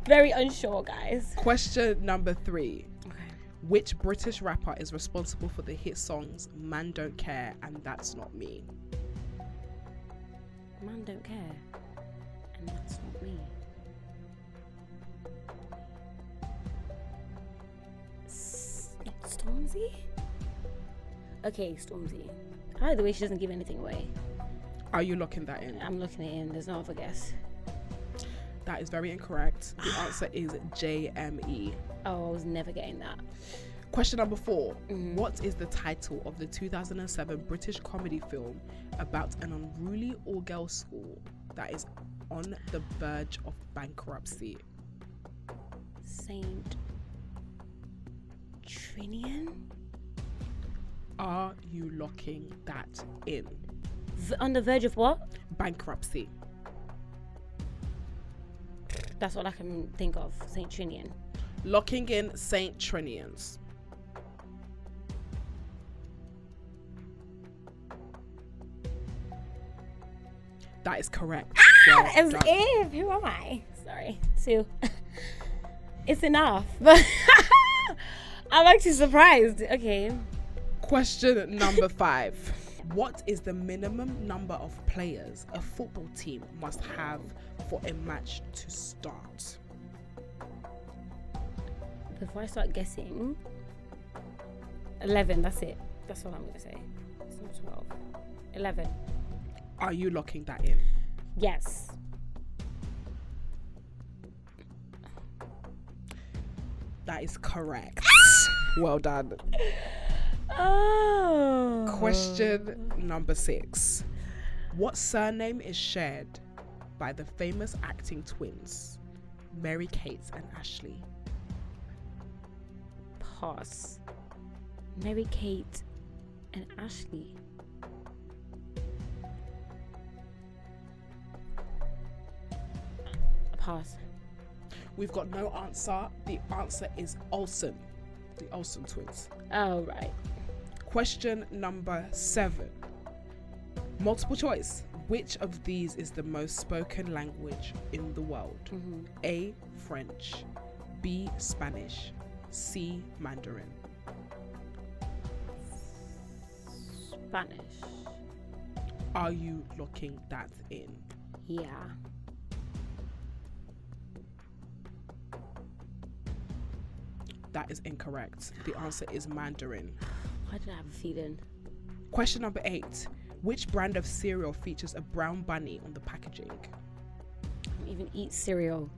Very unsure, guys. Question number 3. Okay. Which British rapper is responsible for the hit songs Man Don't Care and That's Not Me? Man don't care. And that's not me. Stormzy? Okay, Stormzy. I like the way she doesn't give anything away. Are you locking that in? I'm looking it in. There's no other guess. That is very incorrect. The answer is JME. Oh, I was never getting that. Question number 4. What is the title of the 2007 British comedy film about an unruly all-girls school that is on the verge of bankruptcy? Saint Trinian? Are you locking that in? On the verge of what? Bankruptcy. That's all I can think of. Saint Trinian. Locking in Saint Trinians. That is correct. Well As done. if. Who am I? Sorry. 2. It's enough. But I'm actually surprised. Okay. Question number 5. What is the minimum number of players a football team must have for a match to start? Before I start guessing, 11. That's it. That's all I'm going to say. It's not 12. 11. Are you locking that in? Yes. That is correct. Well done. Oh. Question number 6. What surname is shared by the famous acting twins, Mary-Kate and Ashley? Pass. Mary-Kate and Ashley. Pass. We've got no answer. The answer is Olsen. The Olsen twins. Oh, right. Question number 7. Multiple choice. Which of these is the most spoken language in the world? A. French. B. Spanish. C. Mandarin. Spanish. Are you locking that in? Yeah. That is incorrect. The answer is Mandarin. Why did I have a feeling? Question number 8. Which brand of cereal features a brown bunny on the packaging? I don't even eat cereal.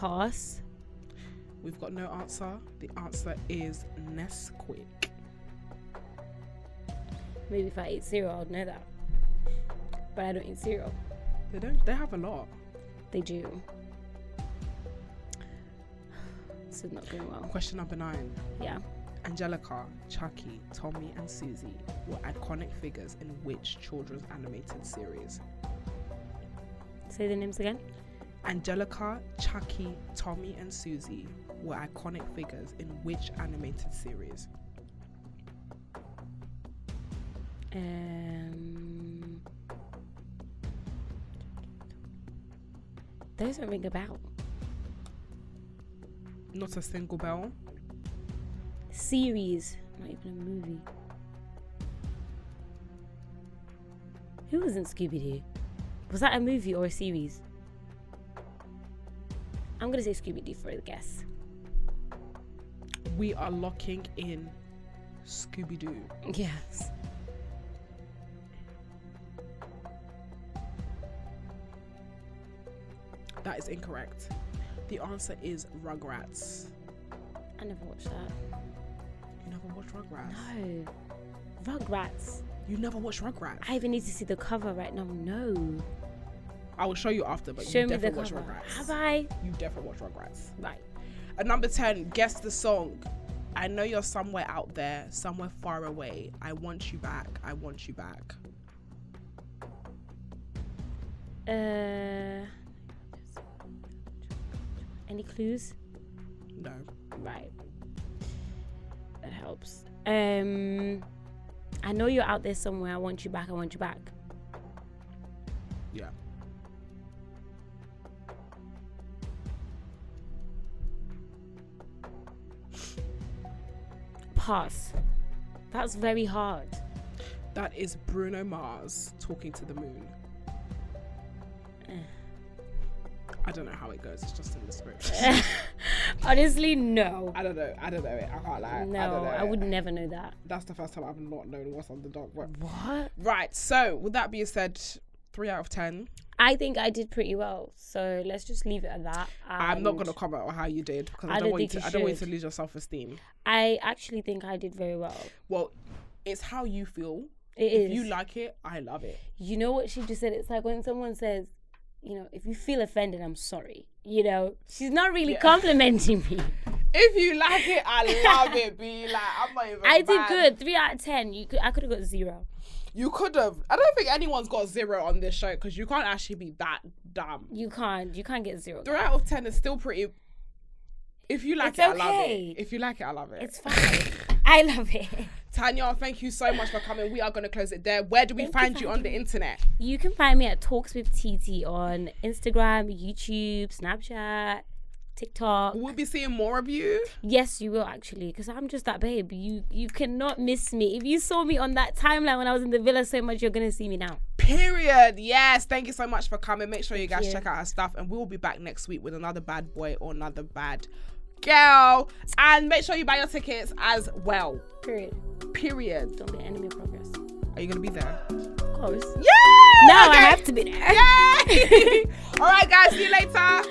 Pass. We've got no answer. The answer is Nesquik. Maybe if I ate cereal, I'd know that. But I don't eat cereal. They don't. They have a lot. They do. This is not going well. Question number 9. Yeah. Angelica, Chucky, Tommy, and Susie were iconic figures in which children's animated series? Say the names again. Angelica, Chucky, Tommy, and Susie were iconic figures in which animated series? Those don't ring a bell. Not a single bell. Series, not even a movie. Who was in Scooby-Doo? Was that a movie or a series? I'm gonna say Scooby-Doo for a guess. We are locking in Scooby-Doo. Yes. That is incorrect. The answer is Rugrats. I never watched that. You never watched Rugrats? No. Rugrats. You never watched Rugrats? I even need to see the cover right now. No. I will show you after, but Show you me the definitely watched cover. Rugrats. Have I? You definitely watched Rugrats. Right. At number 10, guess the song. I know you're somewhere out there, somewhere far away. I want you back. I want you back. Any clues? No. Right. That helps. I know you're out there somewhere. I want you back. I want you back. Yeah. Pass. That's very hard. That is Bruno Mars, Talking to the Moon. I don't know how it goes. It's just in the script. Honestly, no. I don't know it. I can't lie. No, I don't know I would never know that. That's the first time I've not known what's on the dog. What? Right. So, with that being said, 3 out of 10. I think I did pretty well. So let's just leave it at that. I'm not going to comment on how you did because I don't want you to lose your self-esteem. I actually think I did very well. Well, it's how you feel. If you like it, I love it. You know what she just said? It's like when someone says, you know, if you feel offended, I'm sorry. You know, she's not really complimenting me. If you like it, I love it, B. Like, I'm not even I mad. did good. 3 out of 10. I could have got 0. You could have. I don't think anyone's got 0 on this show because you can't actually be that dumb. You can't get 0. 3 out of 10 is still pretty. If you like It's it, I love okay. it. If you like it, I love it. It's fine. I love it. Tanya, thank you so much for coming. We are going to close it there. Where do we find you on the internet? You can find me at Talks with TT on Instagram, YouTube, Snapchat, TikTok. We'll be seeing more of you. Yes, you will actually, because I'm just that babe. You cannot miss me. If you saw me on that timeline when I was in the villa so much, you're going to see me now. Period. Yes. Thank you so much for coming. Make sure you guys check out our stuff and we'll be back next week with another bad boy or another bad girl. And make sure you buy your tickets as well. Period. Don't be an enemy of progress. Are you going to be there? Of course. Yeah. No, okay. I have to be there. Yay. All right, guys. See you later. Bye.